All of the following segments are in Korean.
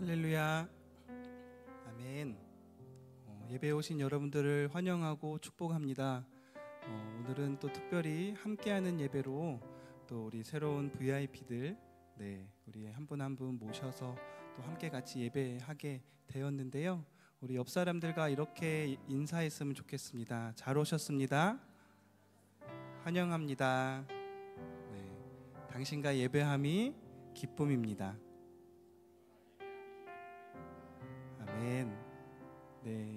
할렐루야. 아멘. 예배에 오신 여러분들을 환영하고 축복합니다. 오늘은 또 특별히 함께하는 예배로 또 우리 새로운 VIP들 우리 한 분 한 분 모셔서 또 함께 같이 예배하게 되었는데요. 우리 옆 사람들과 이렇게 인사했으면 좋겠습니다. 잘 오셨습니다. 환영합니다. 당신과 예배함이 기쁨입니다. 아멘.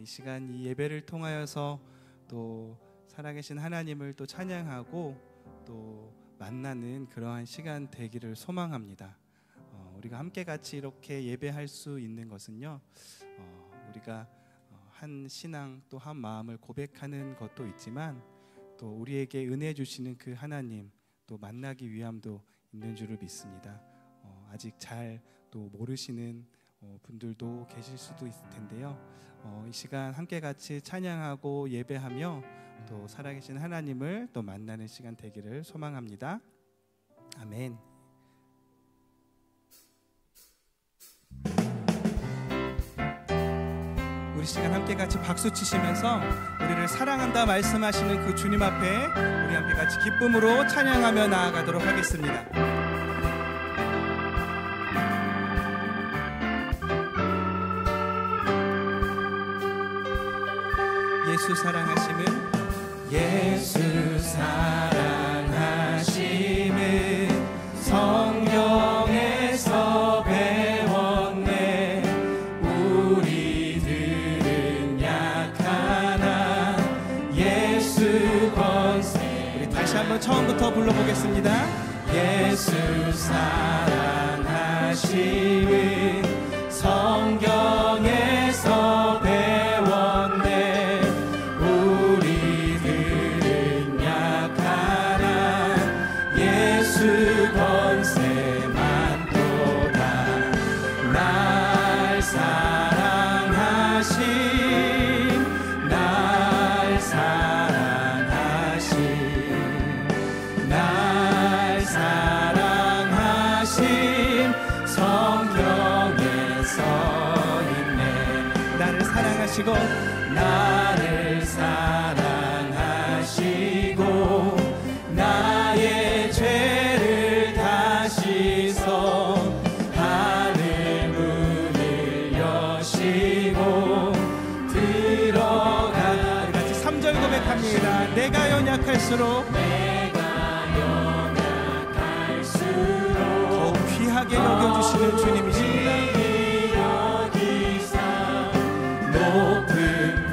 이 시간 이 예배를 통하여서 또 살아계신 하나님을 또 찬양하고 또 만나는 그러한 시간 되기를 소망합니다. 우리가 함께 같이 이렇게 예배할 수 있는 것은요, 우리가 한 신앙 또 한 마음을 고백하는 것도 있지만 또 우리에게 은혜 주시는 그 하나님 또 만나기 위함도 있는 줄을 믿습니다. 아직 잘 또 모르시는 분들도 계실 수도 있을 텐데요. 이 시간 함께 같이 찬양하고 예배하며 또 살아계신 하나님을 또 만나는 시간 되기를 소망합니다. 아멘. 우리 시간 함께 같이 박수 치시면서 우리를 사랑한다 말씀하시는 그 주님 앞에 우리 함께 같이 기쁨으로 찬양하며 나아가도록 하겠습니다. 예수 사랑하심은 예수 사랑하심은 성경에서 배웠네. 우리들은 약하나 예수 권세. 우리 다시 한번 처음부터 불러보겠습니다. 예수 사랑하심은 성경에서 배웠네. 권세만 도다. 날 사랑하심, 날 사랑하심, 날 사랑하심 성경에 써있네. 나를 사랑하시고 나를 사랑하시고 나의 죄를 다 씻어 하늘 문을 여시고 들어가. 우리 같이 3절 고백합니다. 내가 연약할수록 더욱 귀하게 여겨주시는 주님이십니다. 높은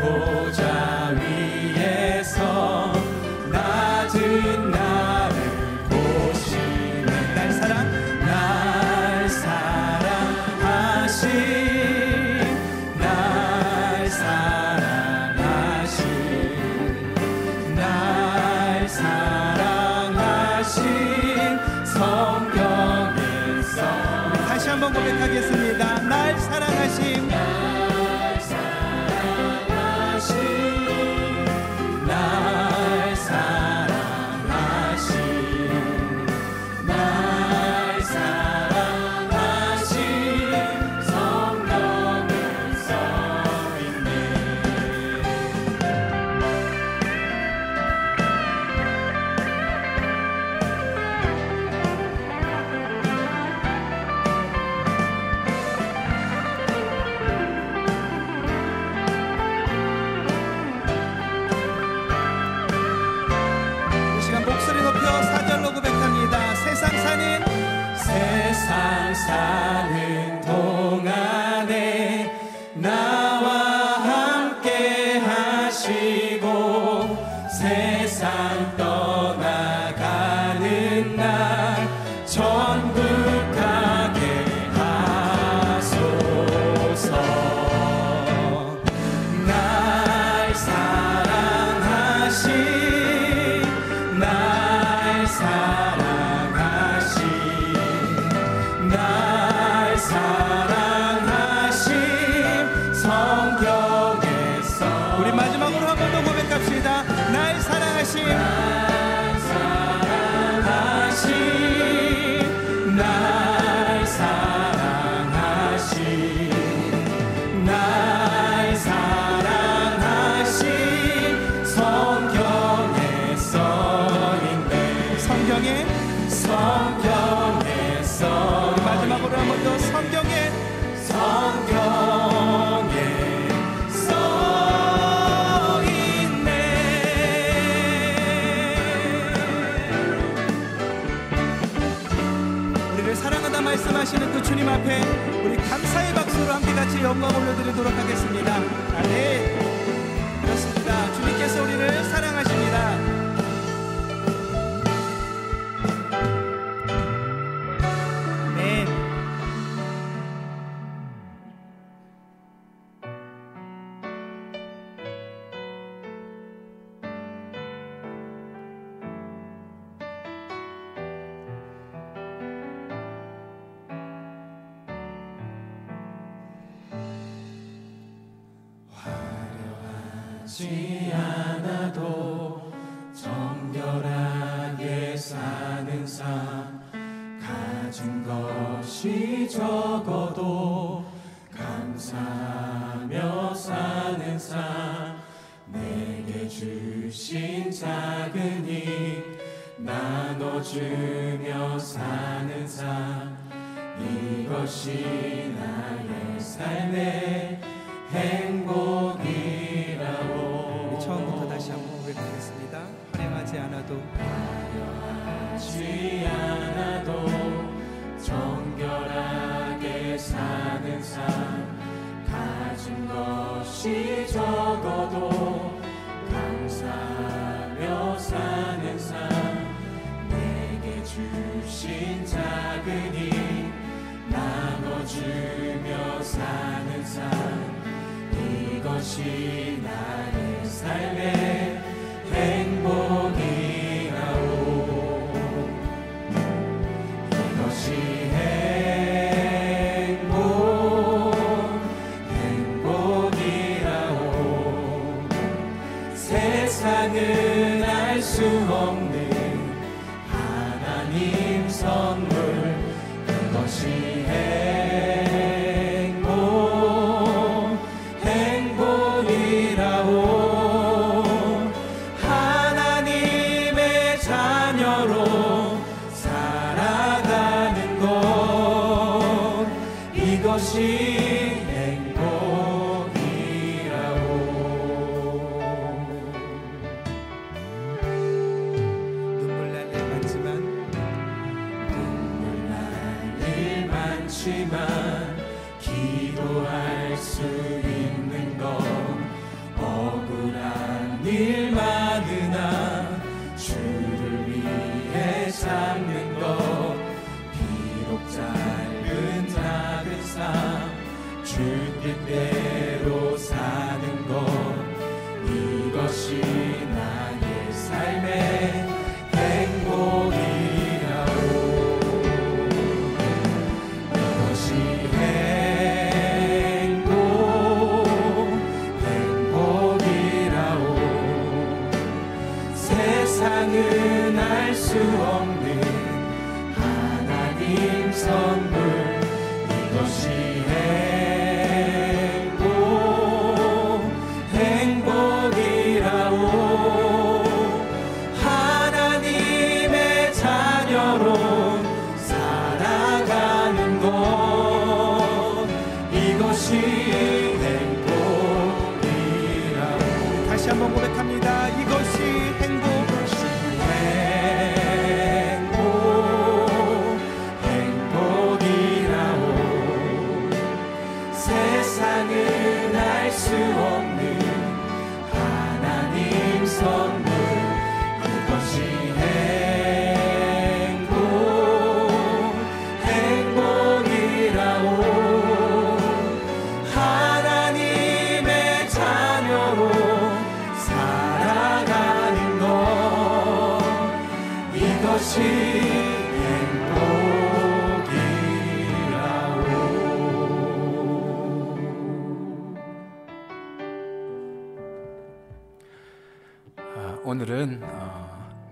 보좌 위에서 낮은 나를 보시네. 날 사랑하신, 날 사랑하신, 날 사랑하신 성경에서. 다시 한번 고백하겠습니다. 날 사랑하신, 날 사랑하신, 날 사랑하신, 날 사랑하신 성경에 써있네. 목소리 높여 4절로 고백합니다. 세상 사는 동안에 나와 함께 하시고 세상 떠나가는 날 천국 가게 하소서. 날 사랑하신, 날 사랑하신, 날 사랑하신 성경에서. 우리 마지막으로 한 번 더 고백합시다. 날 사랑하신, 우리 마지막으로 한 번 더 성경에 사랑하다 말씀하시는 그 주님 앞에 우리 감사의 박수로 함께 같이 영광 올려드리도록 하겠습니다. 아멘. 그렇습니다. 주님께서 우리를 사랑하십니다. 아멘. 지 않아도 정결하게 사는 삶, 가진 것이 적어도 감사하며 사는 삶, 내게 주신 작은 힘 나눠주며 사는 삶, 이것이 나의 삶의 행복이라고. 처음부터 다시 한번 고백하겠습니다. 화려하지 않아도 정결하게 사는 삶, 가진 것이 적어도 감사하며 사는 삶, 내게 주신 작은 힘 나눠주며 사는 삶, 이것이 나의 삶의 행복이라오. 이것이 행복이라오. 세상은 알 수 없는 하나님 선물, 이것이 기도할 수 있는 것, 억울한 일 많으나 주를 위해 참는 것, 비록 짧은 작은 삶 주 뜻대로 사는 것, 이것이 나의 삶의 행복이라오. 이것이 행복이라오. 세상은 알 수 없는 하나님 선물, 이것이 행복이라오. 하나님의 자녀로 살아가는 것, 이것이 행복이라오. 다시 한번 고백합니다. 이것이 행복이라오. 세상은 알 수 없는 하나님 선물, 이것이 행복이라오. 하나님의 자녀로 살아가는 것, 이것이 오늘은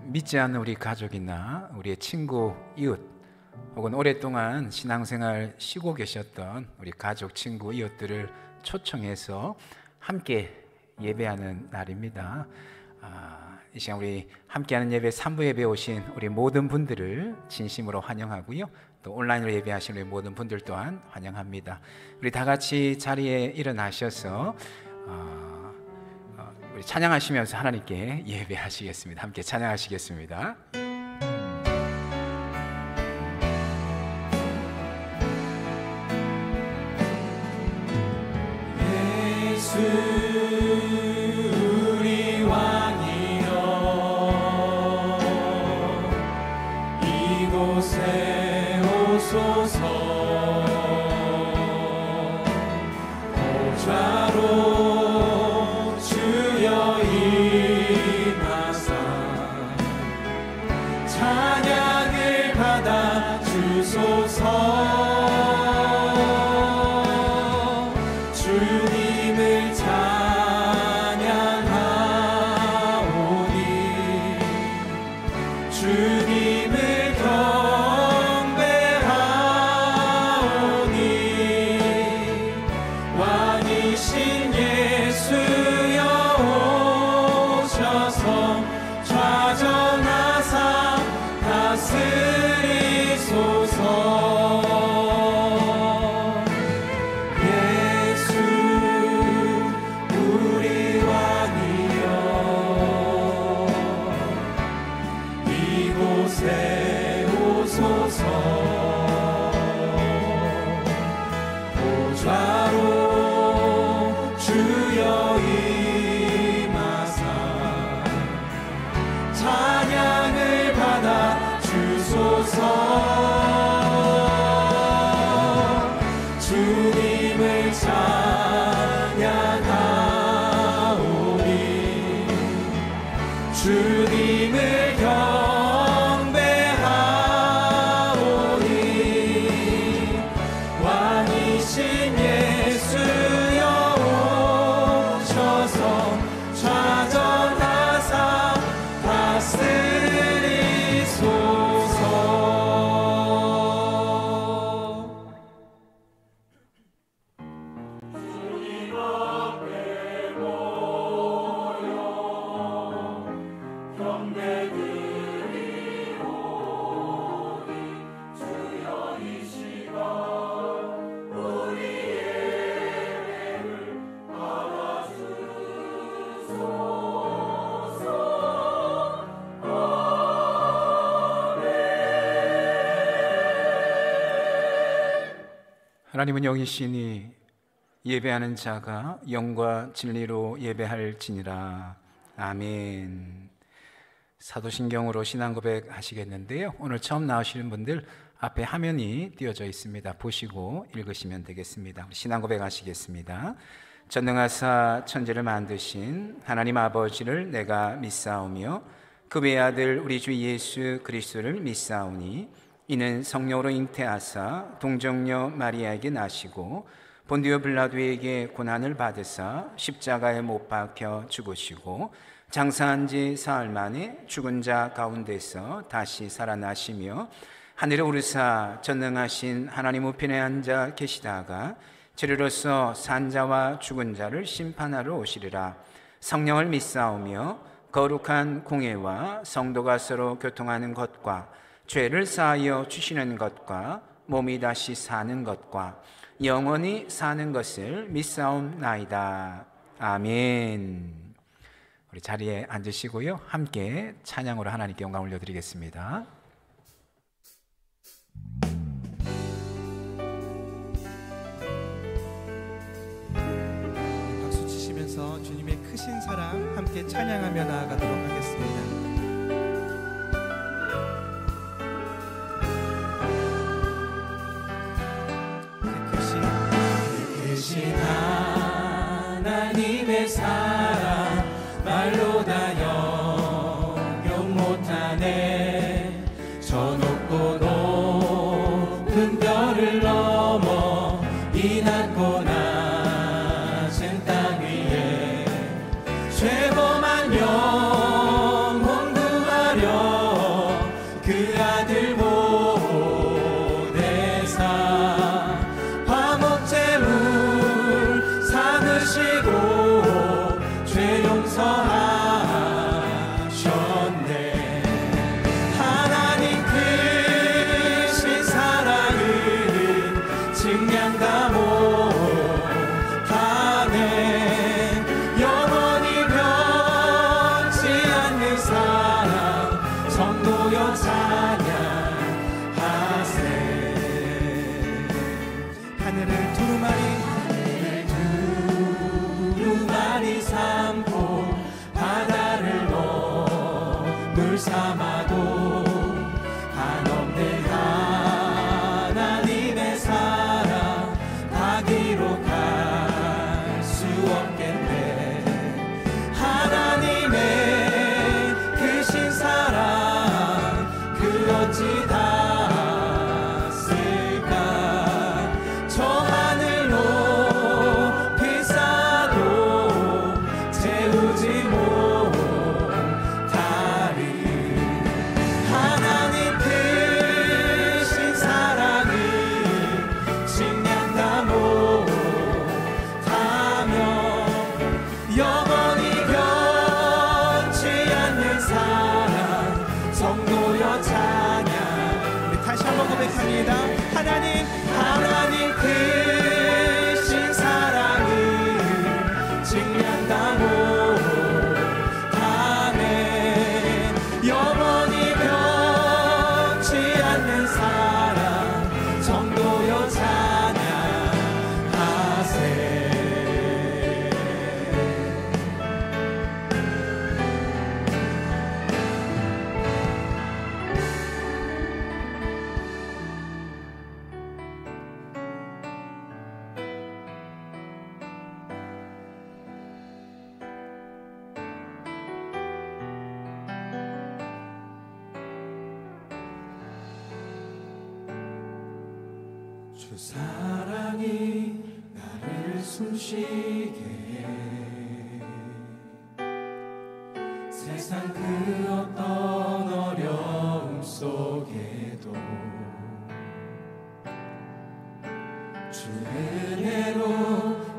믿지 않는 우리 가족이나 우리의 친구, 이웃, 혹은 오랫동안 신앙생활 쉬고 계셨던 우리 가족, 친구, 이웃들을 초청해서 함께 예배하는 날입니다. 이 시간 우리 함께하는 예배 3부 예배에 오신 우리 모든 분들을 진심으로 환영하고요. 또 온라인으로 예배하신 우리 모든 분들 또한 환영합니다. 우리 다 같이 자리에 일어나셔서 우리 찬양하시면서 하나님께 예배하시겠습니다. 함께 찬양하시겠습니다. 예수 우리 왕이여 이곳에 오소서 보좌로 주여 임하사 찬양을 받아 주소서 주님을 찬양하오니 주님을 경배하오니 왕이신 예수여 오셔서 좌정하사 다스리소서 예수 우리 왕이여 이곳에 오소서 보좌로 주여 임하사 찬양을 받아 주소서 주님을 찬양하오니 주님을 경배하오니 왕이신 예수여 오셔서 좌정하사 다스리소서 주님 앞에 모여 경배드리오니 주여 이 시간 우리의 예배를 받아주소서. 하나님은 영이시니 예배하는 자가 영과 진리로 예배할지니라. 아멘. 사도신경으로 신앙 고백 하시겠는데요, 오늘 처음 나오시는 분들 앞에 화면이 띄어져 있습니다. 보시고 읽으시면 되겠습니다. 신앙 고백 하시겠습니다. 전능하사 천지를 만드신 하나님 아버지를 내가 믿사오며 그 외아들 우리 주 예수 그리스도를 믿사오니 이는 성령으로 잉태하사 동정녀 마리아에게 나시고 본디오 빌라도에게 고난을 받으사 십자가에 못 박혀 죽으시고 장사한 지 사흘 만에 죽은 자 가운데서 다시 살아나시며 하늘에 오르사 전능하신 하나님 우편에 앉아 계시다가 저리로서 산자와 죽은 자를 심판하러 오시리라. 성령을 믿사오며 거룩한 공예와 성도가 서로 교통하는 것과 죄를 사하여 주시는 것과 몸이 다시 사는 것과 영원히 사는 것을 믿사옵나이다. 아멘. 우리 자리에 앉으시고요, 함께 찬양으로 하나님께 영광 올려드리겠습니다. 박수 치시면서 주님의 크신 사랑 함께 찬양하며 나아가도록 하겠습니다. 크신 하나님의 사랑 말로 다 영영 못하네. 저 높고 높은 별을 넘어 이 낮고 낮은 땅 위에 죄범한 영혼 찬양하세. 하늘을 두루마리 삼고 바다를 물 삼아도 한없는 하나님의 사랑 가기로 갈 수 없겠네. 하나님의 크신 사랑 그 어찌 닿았을까. 저 하늘 높이 쌓아도 채우지 못하리. 하나님 크신 사랑을 식량다 못하며 영원히 변치 않는 사랑 성도여 찬양. 우리 다시 한번 고백합니다. 하나님 크신 사랑을 식량다 못하네. 영원히 변치 않는 사랑 성도여 찬양하세. 주 사랑이 나를 숨쉬게 해. 세상 그 어떤 어려움 속에도 주 은혜로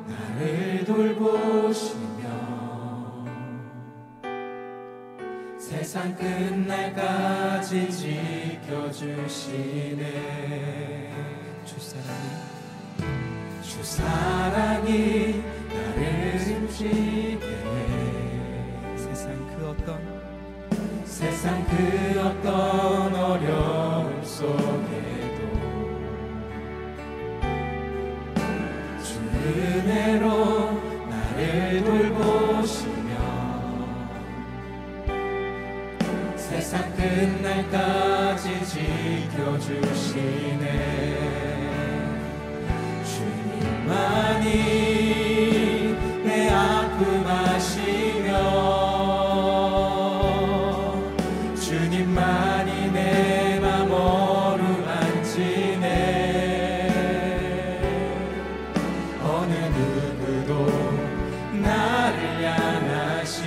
나를 돌보시며 세상 끝날까지 지켜주시네. 주 사랑이 나를 숨쉬게 해. 세상 그 어떤 어려움 속에도 주 은혜로 나를 돌보시며 세상 끝날까지 지켜주시네. 주님만이 내 아픔 아시며 주님만이 내 맘 어루만지네. 어느 누구도 나를 향하시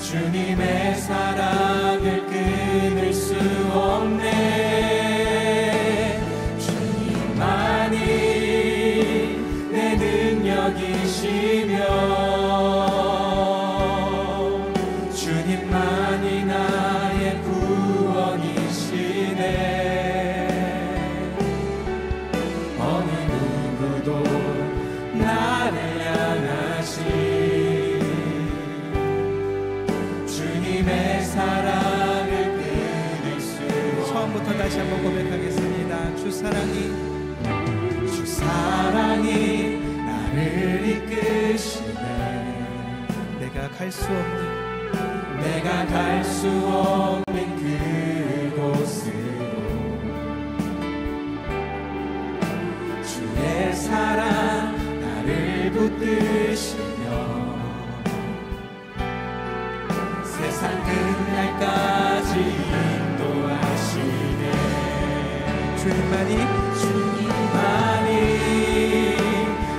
주님의 사랑을 끊을 수 없네. 주님만이 내 능력이시며 주님만이 나의 구원이시네. 어느 누구도 나를 향하시 주님의 사랑을 끊을 수 처음부터 다시 한번 고백하겠습니다. 주 사랑이 나를 이끄시네. 내가 갈 수 없는 그곳으로 주의 사랑 나를 붙드시며 세상 끝날까지 인도하시네. 주님만이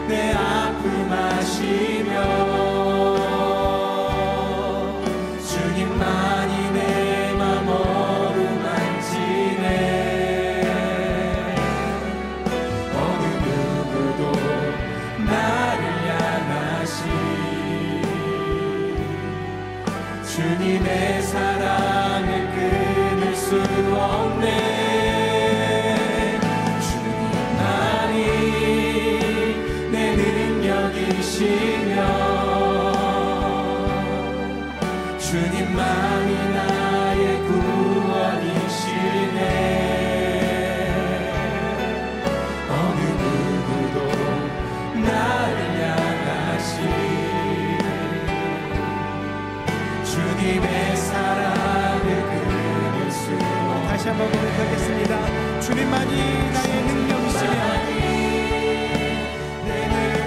내 아픔 아시며 주님만이 내 맘 어루만지네. 어느 누구도 나를 향하시 주님의 사랑을 끊을 수 없네. 주님만이 내 능력이시며 주님만이 나의 구원이시네. 어느 누구도 나를 향하신 주님의 사랑을 끊을 수 없네. 다시 한번 고백하겠습니다. 주님만이 나의 능력이시며 내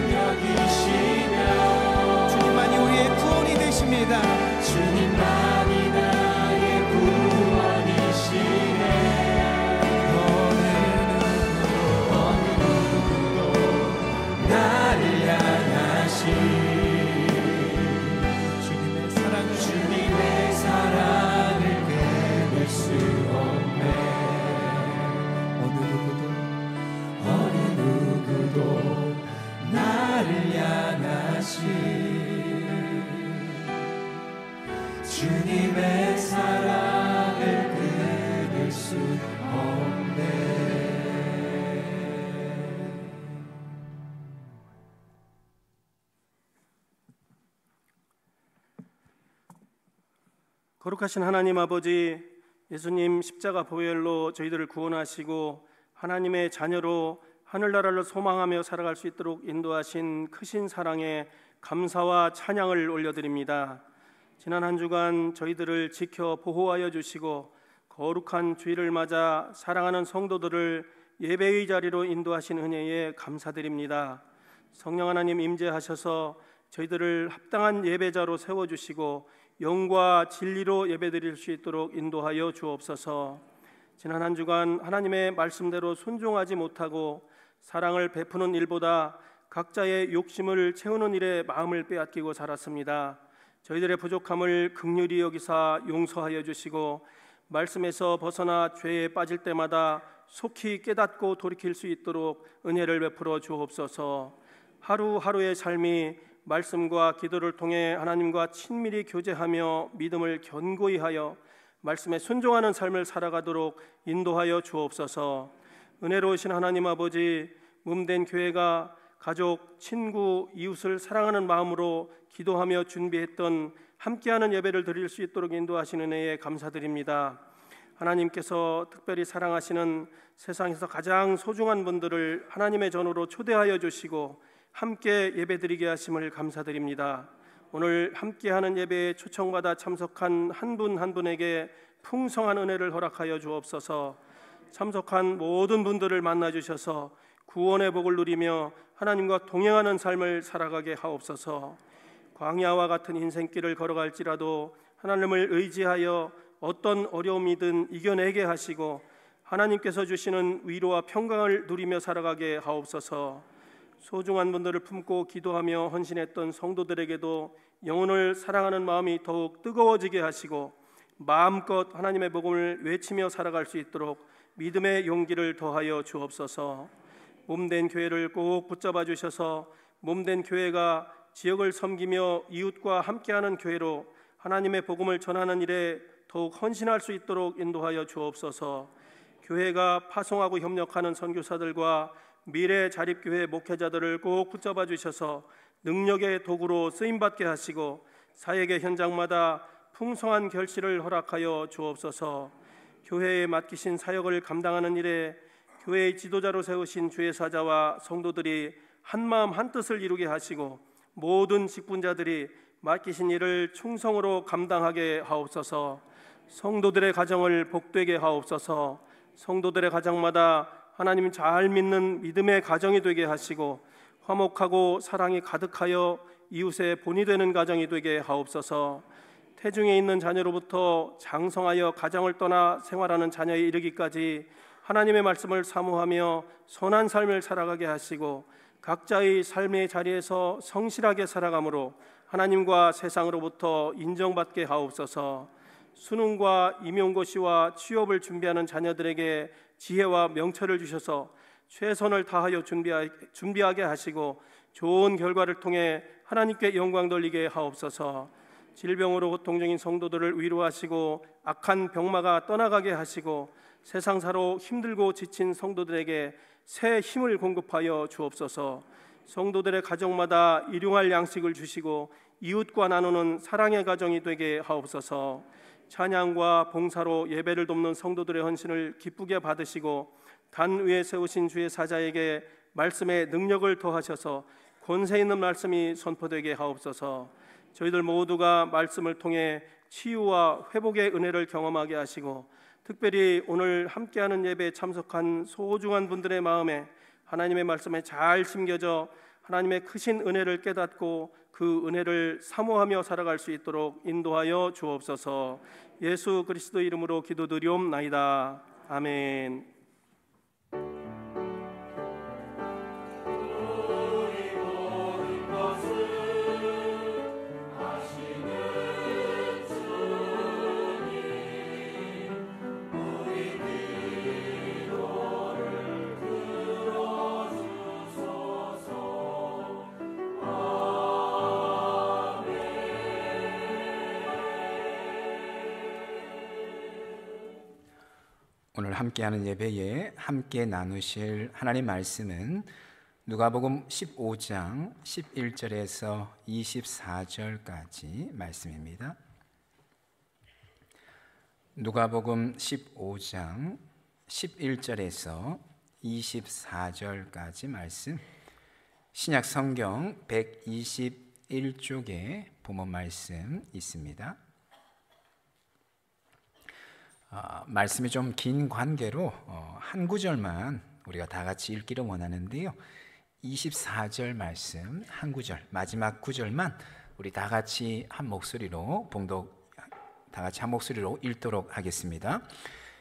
능력이시며 주님만이 우리의 구원이 되십니다. 주님만이 나의 구원이시네. 어느 누구도 나를 향하신 주님의 사랑을 끊을 수 없네. 어느 누구도 나를 향하신 주님의 사랑을 끊을 수 없네. 거룩하신 하나님 아버지, 예수님 십자가 보혈로 저희들을 구원하시고 하나님의 자녀로 하늘나라를 소망하며 살아갈 수 있도록 인도하신 크신 사랑에 감사와 찬양을 올려드립니다. 지난 한 주간 저희들을 지켜 보호하여 주시고 거룩한 주일을 맞아 사랑하는 성도들을 예배의 자리로 인도하신 은혜에 감사드립니다. 성령 하나님 임재하셔서 저희들을 합당한 예배자로 세워주시고 영과 진리로 예배드릴 수 있도록 인도하여 주옵소서. 지난 한 주간 하나님의 말씀대로 순종하지 못하고 사랑을 베푸는 일보다 각자의 욕심을 채우는 일에 마음을 빼앗기고 살았습니다. 저희들의 부족함을 긍휼히 여기사 용서하여 주시고 말씀에서 벗어나 죄에 빠질 때마다 속히 깨닫고 돌이킬 수 있도록 은혜를 베풀어 주옵소서. 하루하루의 삶이 말씀과 기도를 통해 하나님과 친밀히 교제하며 믿음을 견고히 하여 말씀에 순종하는 삶을 살아가도록 인도하여 주옵소서. 은혜로우신 하나님 아버지, 몸된 교회가 가족, 친구, 이웃을 사랑하는 마음으로 기도하며 준비했던 함께하는 예배를 드릴 수 있도록 인도하시는 은혜에 감사드립니다. 하나님께서 특별히 사랑하시는 세상에서 가장 소중한 분들을 하나님의 전으로 초대하여 주시고 함께 예배드리게 하심을 감사드립니다. 오늘 함께하는 예배에 초청받아 참석한 한 분 한 분에게 풍성한 은혜를 허락하여 주옵소서. 참석한 모든 분들을 만나 주셔서 구원의 복을 누리며 하나님과 동행하는 삶을 살아가게 하옵소서. 광야와 같은 인생길을 걸어갈지라도 하나님을 의지하여 어떤 어려움이든 이겨내게 하시고 하나님께서 주시는 위로와 평강을 누리며 살아가게 하옵소서. 소중한 분들을 품고 기도하며 헌신했던 성도들에게도 영혼을 사랑하는 마음이 더욱 뜨거워지게 하시고 마음껏 하나님의 복음을 외치며 살아갈 수 있도록 믿음의 용기를 더하여 주옵소서. 몸된 교회를 꼭 붙잡아 주셔서 몸된 교회가 지역을 섬기며 이웃과 함께하는 교회로 하나님의 복음을 전하는 일에 더욱 헌신할 수 있도록 인도하여 주옵소서. 교회가 파송하고 협력하는 선교사들과 미래 자립교회 목회자들을 꼭 붙잡아 주셔서 능력의 도구로 쓰임받게 하시고 사역의 현장마다 풍성한 결실을 허락하여 주옵소서. 교회에 맡기신 사역을 감당하는 일에 교회의 지도자로 세우신 주의 사자와 성도들이 한마음 한뜻을 이루게 하시고 모든 직분자들이 맡기신 일을 충성으로 감당하게 하옵소서. 성도들의 가정을 복되게 하옵소서. 성도들의 가정마다 하나님 잘 믿는 믿음의 가정이 되게 하시고 화목하고 사랑이 가득하여 이웃의 본이 되는 가정이 되게 하옵소서. 태중에 있는 자녀로부터 장성하여 가정을 떠나 생활하는 자녀에 이르기까지 하나님의 말씀을 사모하며 선한 삶을 살아가게 하시고 각자의 삶의 자리에서 성실하게 살아가므로 하나님과 세상으로부터 인정받게 하옵소서. 수능과 임용고시와 취업을 준비하는 자녀들에게 지혜와 명철을 주셔서 최선을 다하여 준비하게 하시고 좋은 결과를 통해 하나님께 영광 돌리게 하옵소서. 질병으로 고통 중인 성도들을 위로하시고 악한 병마가 떠나가게 하시고 세상사로 힘들고 지친 성도들에게 새 힘을 공급하여 주옵소서. 성도들의 가정마다 일용할 양식을 주시고 이웃과 나누는 사랑의 가정이 되게 하옵소서. 찬양과 봉사로 예배를 돕는 성도들의 헌신을 기쁘게 받으시고 단 위에 세우신 주의 사자에게 말씀의 능력을 더하셔서 권세 있는 말씀이 선포되게 하옵소서. 저희들 모두가 말씀을 통해 치유와 회복의 은혜를 경험하게 하시고 특별히 오늘 함께하는 예배에 참석한 소중한 분들의 마음에 하나님의 말씀에 잘 심겨져 하나님의 크신 은혜를 깨닫고 그 은혜를 사모하며 살아갈 수 있도록 인도하여 주옵소서. 예수 그리스도 이름으로 기도드리옵나이다. 아멘. 오늘 함께하는 예배에 함께 나누실 하나님 말씀은 누가복음 15장 11절에서 24절까지 말씀입니다. 누가복음 15장 11절에서 24절까지 말씀, 신약 성경 121쪽에 본문 말씀 있습니다. 말씀이 좀 긴 관계로 한 구절만 우리가 다 같이 읽기를 원하는데요. 24절 말씀 한 구절, 마지막 구절만 우리 다 같이 한 목소리로 읽도록 하겠습니다.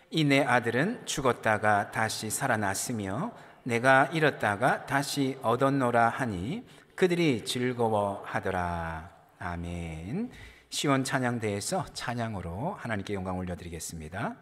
이 내 아들은 죽었다가 다시 살아났으며 내가 잃었다가 다시 얻었노라 하니 그들이 즐거워하더라. 아멘. 시온 찬양대에서 찬양으로 하나님께 영광 올려드리겠습니다.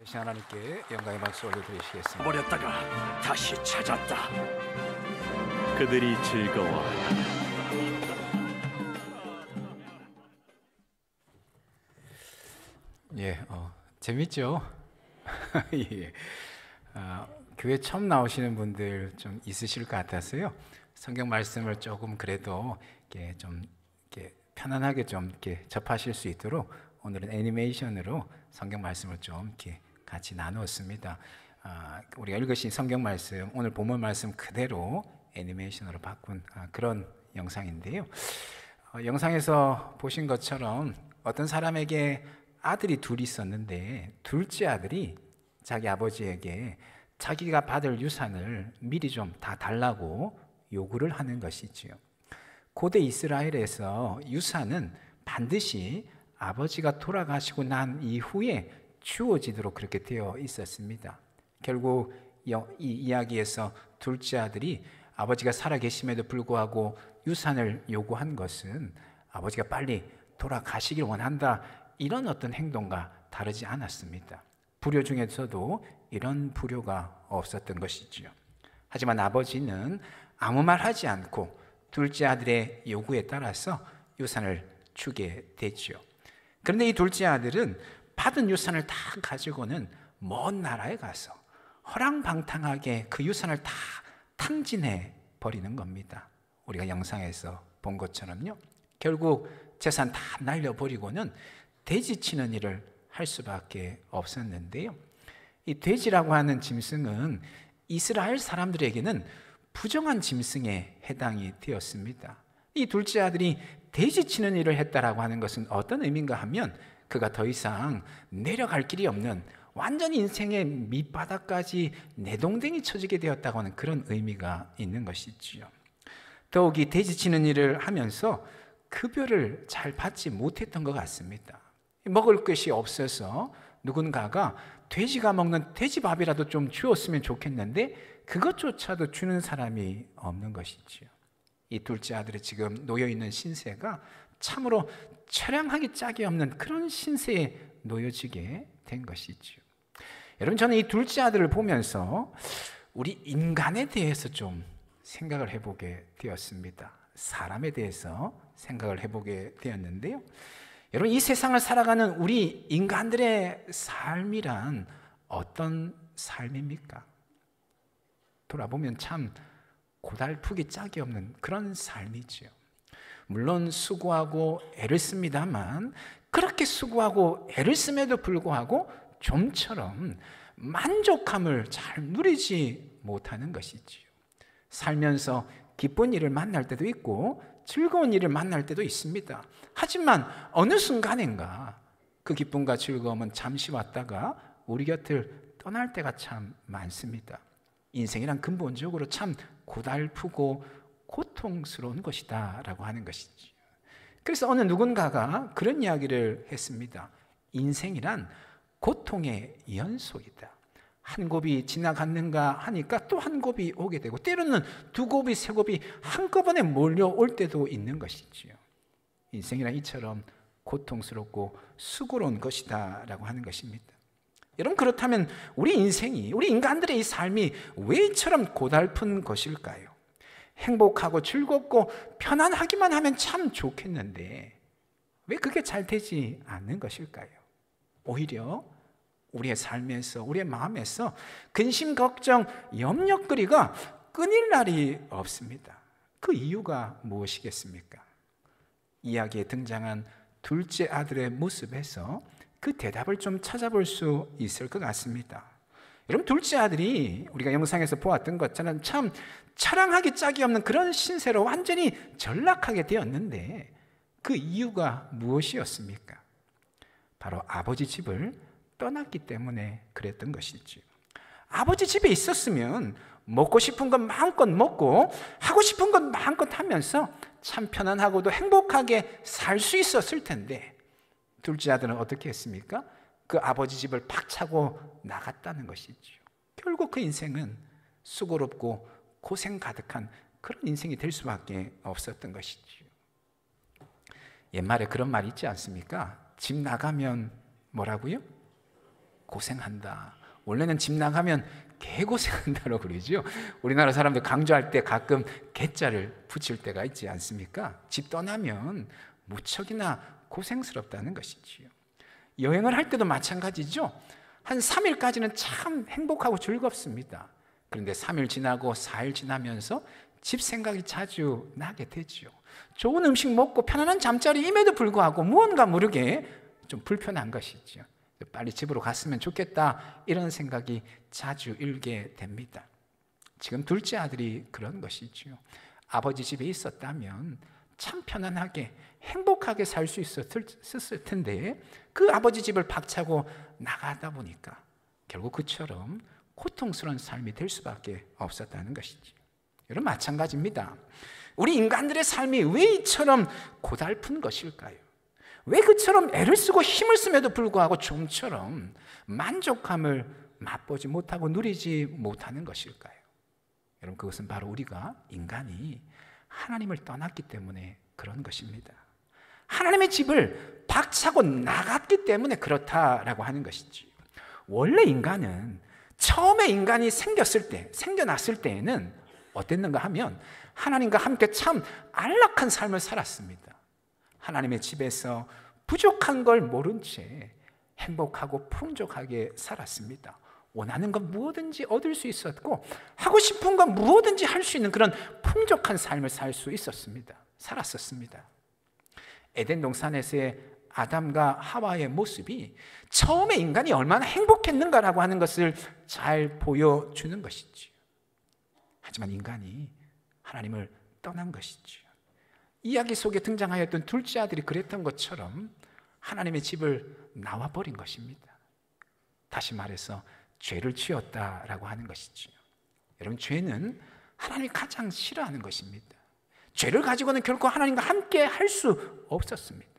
되신 하나님께 영광의 박수 올려드리시겠습니다. 버렸다가 다시 찾았다. 그들이 즐거워하다. 예, 재밌죠? 예. 교회 처음 나오시는 분들 좀 있으실 것 같아서요. 성경 말씀을 조금 그래도 이렇게 좀 이렇게 편안하게 좀 이렇게 접하실 수 있도록 오늘은 애니메이션으로 성경 말씀을 좀 이렇게 같이 나누었습니다. 우리가 읽으신 성경 말씀, 오늘 본문 말씀 그대로 애니메이션으로 바꾼 그런 영상인데요. 영상에서 보신 것처럼 어떤 사람에게 아들이 둘이 있었는데 둘째 아들이 자기 아버지에게 자기가 받을 유산을 미리 좀 다 달라고 요구를 하는 것이지요. 고대 이스라엘에서 유산은 반드시 아버지가 돌아가시고 난 이후에 주어지도록 그렇게 되어 있었습니다. 결국 이 이야기에서 둘째 아들이 아버지가 살아계심에도 불구하고 유산을 요구한 것은 아버지가 빨리 돌아가시길 원한다, 이런 어떤 행동과 다르지 않았습니다. 불효 중에서도 이런 불효가 없었던 것이지요. 하지만 아버지는 아무 말 하지 않고 둘째 아들의 요구에 따라서 유산을 주게 되죠. 그런데 이 둘째 아들은 받은 유산을 다 가지고는 먼 나라에 가서 허랑방탕하게 그 유산을 다 탕진해 버리는 겁니다. 우리가 영상에서 본 것처럼요. 결국 재산 다 날려버리고는 돼지 치는 일을 할 수밖에 없었는데요. 이 돼지라고 하는 짐승은 이스라엘 사람들에게는 부정한 짐승에 해당이 되었습니다. 이 둘째 아들이 돼지 치는 일을 했다라고 하는 것은 어떤 의미인가 하면 그가 더 이상 내려갈 길이 없는 완전히 인생의 밑바닥까지 내동댕이 쳐지게 되었다고 하는 그런 의미가 있는 것이지요. 더욱이 돼지 치는 일을 하면서 급여를 잘 받지 못했던 것 같습니다. 먹을 것이 없어서 누군가가 돼지가 먹는 돼지밥이라도 좀 주었으면 좋겠는데 그것조차도 주는 사람이 없는 것이지요. 이 둘째 아들이 지금 놓여있는 신세가 참으로 처량하기 짝이 없는 그런 신세에 놓여지게 된 것이지요. 여러분, 저는 이 둘째 아들을 보면서 우리 인간에 대해서 좀 생각을 해보게 되었습니다. 사람에 대해서 생각을 해보게 되었는데요. 여러분, 이 세상을 살아가는 우리 인간들의 삶이란 어떤 삶입니까? 돌아보면 참 고달프기 짝이 없는 그런 삶이지요. 물론 수고하고 애를 씁니다만 그렇게 수고하고 애를 씀에도 불구하고 좀처럼 만족함을 잘 누리지 못하는 것이지요. 살면서 기쁜 일을 만날 때도 있고 즐거운 일을 만날 때도 있습니다. 하지만 어느 순간인가 그 기쁨과 즐거움은 잠시 왔다가 우리 곁을 떠날 때가 참 많습니다. 인생이란 근본적으로 참 고달프고 고통스러운 것이다 라고 하는 것이지. 그래서 어느 누군가가 그런 이야기를 했습니다. 인생이란 고통의 연속이다. 한 곱이 지나갔는가 하니까 또 한 곱이 오게 되고 때로는 두 곱이 세 곱이 한꺼번에 몰려올 때도 있는 것이지요. 인생이란 이처럼 고통스럽고 수고로운 것이다 라고 하는 것입니다. 여러분, 그렇다면 우리 인생이, 우리 인간들의 이 삶이 왜 이처럼 고달픈 것일까요? 행복하고 즐겁고 편안하기만 하면 참 좋겠는데 왜 그게 잘 되지 않는 것일까요? 오히려 우리의 삶에서, 우리의 마음에서 근심, 걱정, 염려거리가 끊일 날이 없습니다. 그 이유가 무엇이겠습니까? 이야기에 등장한 둘째 아들의 모습에서 그 대답을 좀 찾아볼 수 있을 것 같습니다. 여러분, 둘째 아들이 우리가 영상에서 보았던 것처럼 참 처량하기 짝이 없는 그런 신세로 완전히 전락하게 되었는데 그 이유가 무엇이었습니까? 바로 아버지 집을 떠났기 때문에 그랬던 것이죠. 아버지 집에 있었으면 먹고 싶은 건 마음껏 먹고 하고 싶은 건 마음껏 하면서 참 편안하고도 행복하게 살 수 있었을 텐데 둘째 아들은 어떻게 했습니까? 그 아버지 집을 박차고 나갔다는 것이죠. 결국 그 인생은 수고롭고 고생 가득한 그런 인생이 될 수밖에 없었던 것이죠. 옛말에 그런 말이 있지 않습니까? 집 나가면 뭐라고요? 고생한다. 원래는 집 나가면 개고생한다고 그러죠. 우리나라 사람들 강조할 때 가끔 개자를 붙일 때가 있지 않습니까? 집 떠나면 무척이나 고생스럽다는 것이지요. 여행을 할 때도 마찬가지죠. 한 3일까지는 참 행복하고 즐겁습니다. 그런데 3일 지나고 4일 지나면서 집 생각이 자주 나게 되죠. 좋은 음식 먹고 편안한 잠자리임에도 불구하고 무언가 모르게 좀 불편한 것이죠. 빨리 집으로 갔으면 좋겠다, 이런 생각이 자주 일게 됩니다. 지금 둘째 아들이 그런 것이죠. 아버지 집에 있었다면 참 편안하게 행복하게 살 수 있었을 텐데 그 아버지 집을 박차고 나가다 보니까 결국 그처럼 고통스러운 삶이 될 수밖에 없었다는 것이죠. 여러분, 마찬가지입니다. 우리 인간들의 삶이 왜 이처럼 고달픈 것일까요? 왜 그처럼 애를 쓰고 힘을 씀에도 불구하고 좀처럼 만족함을 맛보지 못하고 누리지 못하는 것일까요? 여러분, 그것은 바로 우리가 인간이 하나님을 떠났기 때문에 그런 것입니다. 하나님의 집을 박차고 나갔기 때문에 그렇다라고 하는 것이지. 원래 인간은 처음에 인간이 생겨났을 때에는 어땠는가 하면 하나님과 함께 참 안락한 삶을 살았습니다. 하나님의 집에서 부족한 걸 모른 채 행복하고 풍족하게 살았습니다. 원하는 건 무엇든지 얻을 수 있었고 하고 싶은 건 무엇든지 할 수 있는 그런 풍족한 삶을 살 수 있었습니다. 살았었습니다. 에덴 동산에서의 아담과 하와의 모습이 처음에 인간이 얼마나 행복했는가라고 하는 것을 잘 보여주는 것이지요. 하지만 인간이 하나님을 떠난 것이지요. 이야기 속에 등장하였던 둘째 아들이 그랬던 것처럼 하나님의 집을 나와버린 것입니다. 다시 말해서 죄를 지었다라고 하는 것이지요. 여러분, 죄는 하나님이 가장 싫어하는 것입니다. 죄를 가지고는 결코 하나님과 함께 할 수 없었습니다.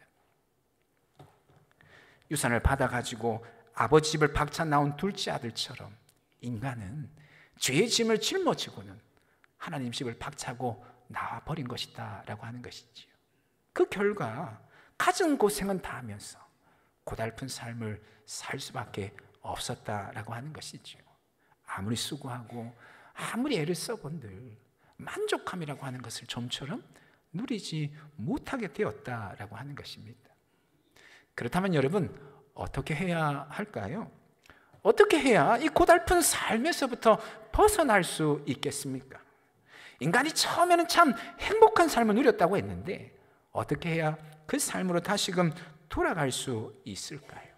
유산을 받아가지고 아버지 집을 박차 나온 둘째 아들처럼 인간은 죄의 짐을 짊어지고는 하나님 집을 박차고 나와버린 것이다 라고 하는 것이지요. 그 결과 가진 고생은 다 하면서 고달픈 삶을 살 수밖에 없었다라고 하는 것이지요. 아무리 수고하고 아무리 애를 써본들 만족함이라고 하는 것을 좀처럼 누리지 못하게 되었다라고 하는 것입니다. 그렇다면 여러분, 어떻게 해야 할까요? 어떻게 해야 이 고달픈 삶에서부터 벗어날 수 있겠습니까? 인간이 처음에는 참 행복한 삶을 누렸다고 했는데 어떻게 해야 그 삶으로 다시금 돌아갈 수 있을까요?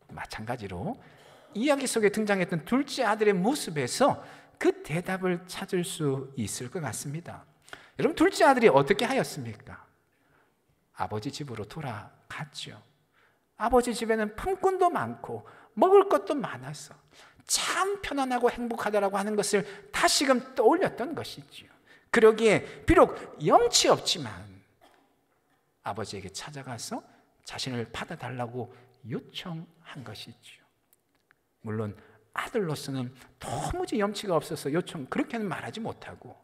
마찬가지로 이야기 속에 등장했던 둘째 아들의 모습에서 그 대답을 찾을 수 있을 것 같습니다. 여러분, 둘째 아들이 어떻게 하였습니까? 아버지 집으로 돌아갔죠. 아버지 집에는 품꾼도 많고 먹을 것도 많아서 참 편안하고 행복하다라고 하는 것을 다시금 떠올렸던 것이지요. 그러기에 비록 염치 없지만 아버지에게 찾아가서 자신을 받아달라고 요청한 것이지요. 물론 아들로서는 도무지 염치가 없어서 그렇게는 말하지 못하고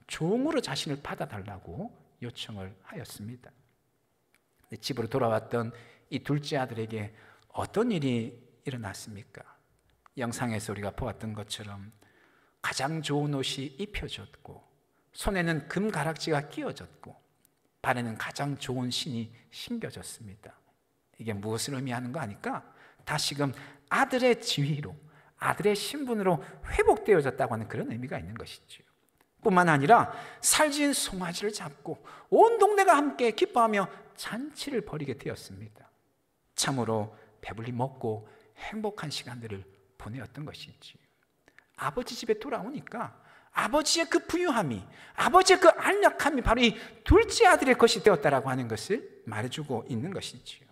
종으로 자신을 받아달라고 요청을 하였습니다. 집으로 돌아왔던 이 둘째 아들에게 어떤 일이 일어났습니까? 영상에서 우리가 보았던 것처럼 가장 좋은 옷이 입혀졌고 손에는 금가락지가 끼워졌고 발에는 가장 좋은 신이 신겨졌습니다. 이게 무엇을 의미하는 거 아니까? 다시금 아들의 지위로, 아들의 신분으로 회복되어졌다고 하는 그런 의미가 있는 것이죠. 뿐만 아니라 살진 송아지를 잡고 온 동네가 함께 기뻐하며 잔치를 벌이게 되었습니다. 참으로 배불리 먹고 행복한 시간들을 보내었던 것이지. 아버지 집에 돌아오니까 아버지의 그 부유함이, 아버지의 그 안락함이 바로 이 둘째 아들의 것이 되었다라고 하는 것을 말해주고 있는 것이지요.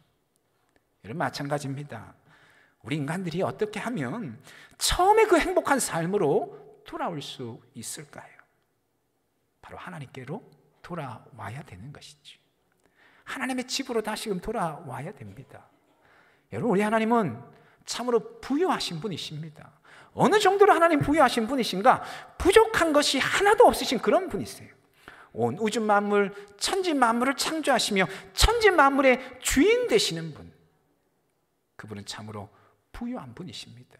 여러분, 마찬가지입니다. 우리 인간들이 어떻게 하면 처음에 그 행복한 삶으로 돌아올 수 있을까요? 바로 하나님께로 돌아와야 되는 것이죠. 하나님의 집으로 다시금 돌아와야 됩니다. 여러분, 우리 하나님은 참으로 부유하신 분이십니다. 어느 정도로 하나님 부유하신 분이신가? 부족한 것이 하나도 없으신 그런 분이세요. 온 우주 만물, 천지 만물을 창조하시며 천지 만물의 주인 되시는 분, 그분은 참으로 부유한 분이십니다.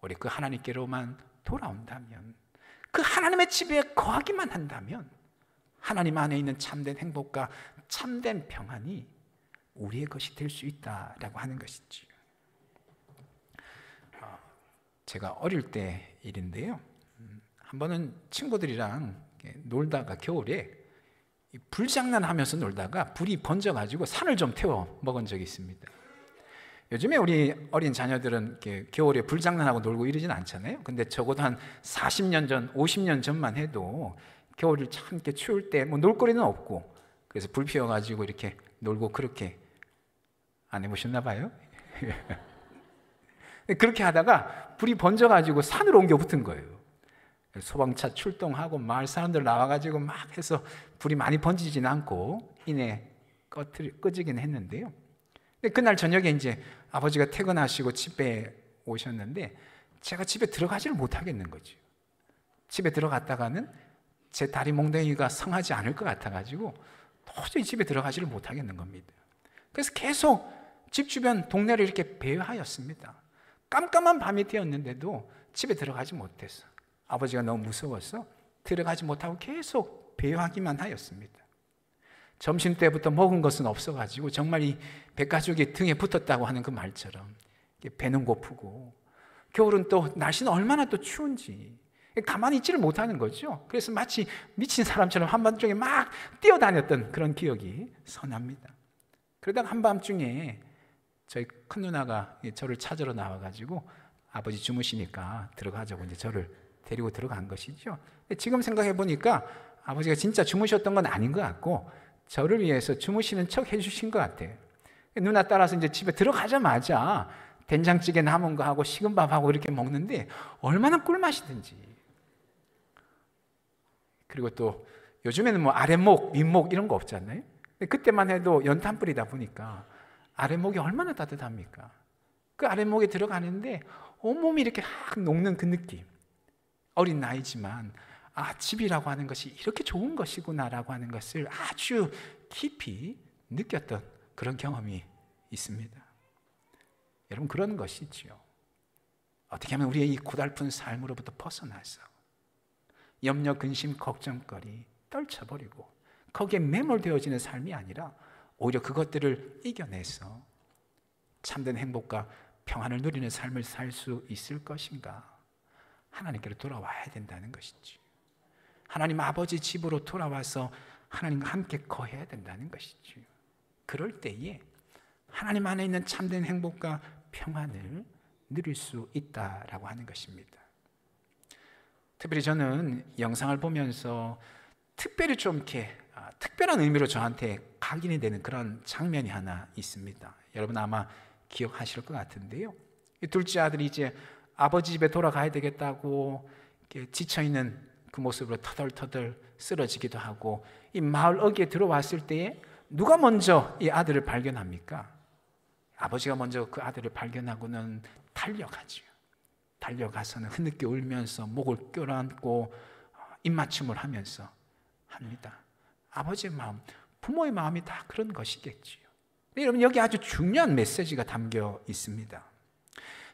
우리 그 하나님께로만 돌아온다면, 그 하나님의 집에 거하기만 한다면 하나님 안에 있는 참된 행복과 참된 평안이 우리의 것이 될 수 있다라고 하는 것이지요. 제가 어릴 때 일인데요, 한 번은 친구들이랑 놀다가 겨울에 불장난하면서 놀다가 불이 번져가지고 산을 좀 태워 먹은 적이 있습니다. 요즘에 우리 어린 자녀들은 겨울에 불장난하고 놀고 이러진 않잖아요. 근데 적어도 한 40년 전, 50년 전만 해도 겨울을 참 이렇게 추울 때 뭐 놀거리는 없고, 그래서 불 피워가지고 이렇게 놀고, 그렇게 안 해보셨나 봐요. 그렇게 하다가 불이 번져가지고 산으로 옮겨 붙은 거예요. 소방차 출동하고 마을 사람들 나와가지고 막 해서 불이 많이 번지진 않고 이내 꺼지긴 했는데요. 근데 그날 저녁에 이제 아버지가 퇴근하시고 집에 오셨는데 제가 집에 들어가지를 못하겠는 거죠. 집에 들어갔다가는 제 다리 몽둥이가 성하지 않을 것 같아가지고 도저히 집에 들어가지를 못하겠는 겁니다. 그래서 계속 집 주변 동네를 이렇게 배회하였습니다. 깜깜한 밤이 되었는데도 집에 들어가지 못했어. 아버지가 너무 무서워서 들어가지 못하고 계속 배회하기만 하였습니다. 점심때부터 먹은 것은 없어가지고 정말 이 백가죽이 등에 붙었다고 하는 그 말처럼 배는 고프고, 겨울은 또 날씨는 얼마나 또 추운지 가만히 있지를 못하는 거죠. 그래서 마치 미친 사람처럼 한밤중에 막 뛰어다녔던 그런 기억이 선합니다. 그러다가 한밤중에 저희 큰 누나가 저를 찾으러 나와가지고 아버지 주무시니까 들어가자고 이제 저를 데리고 들어간 것이죠. 지금 생각해 보니까 아버지가 진짜 주무셨던 건 아닌 것 같고 저를 위해서 주무시는 척 해주신 것 같아요. 누나 따라서 이제 집에 들어가자마자 된장찌개 남은 거 하고 식은 밥하고 이렇게 먹는데 얼마나 꿀맛이든지. 그리고 또 요즘에는 뭐 아랫목, 윗목 이런 거 없잖아요. 그때만 해도 연탄불이다 보니까 아랫목이 얼마나 따뜻합니까? 그 아랫목에 들어가는데 온몸이 이렇게 확 녹는 그 느낌. 어린 나이지만 집이라고 하는 것이 이렇게 좋은 것이구나라고 하는 것을 아주 깊이 느꼈던 그런 경험이 있습니다. 여러분, 그런 것이지요. 어떻게 하면 우리의 이 고달픈 삶으로부터 벗어나서 염려, 근심, 걱정거리 떨쳐버리고 거기에 매몰되어지는 삶이 아니라 오히려 그것들을 이겨내서 참된 행복과 평안을 누리는 삶을 살 수 있을 것인가? 하나님께로 돌아와야 된다는 것이지. 하나님 아버지 집으로 돌아와서 하나님과 함께 거해야 된다는 것이지. 그럴 때에 하나님 안에 있는 참된 행복과 평안을 누릴 수 있다라고 하는 것입니다. 특별히 저는 영상을 보면서 특별히 좀 이렇게 특별한 의미로 저한테 각인이 되는 그런 장면이 하나 있습니다. 여러분 아마 기억하실 것 같은데요. 둘째 아들이 이제 아버지 집에 돌아가야 되겠다고 지쳐있는 그 모습으로 터덜터덜 쓰러지기도 하고, 이 마을 어귀에 들어왔을 때에 누가 먼저 이 아들을 발견합니까? 아버지가 먼저 그 아들을 발견하고는 달려가죠. 달려가서는 흐느껴 울면서 목을 껴안고 입맞춤을 하면서 합니다. 아버지의 마음, 부모의 마음이 다 그런 것이겠지요. 여러분, 여기 아주 중요한 메시지가 담겨 있습니다.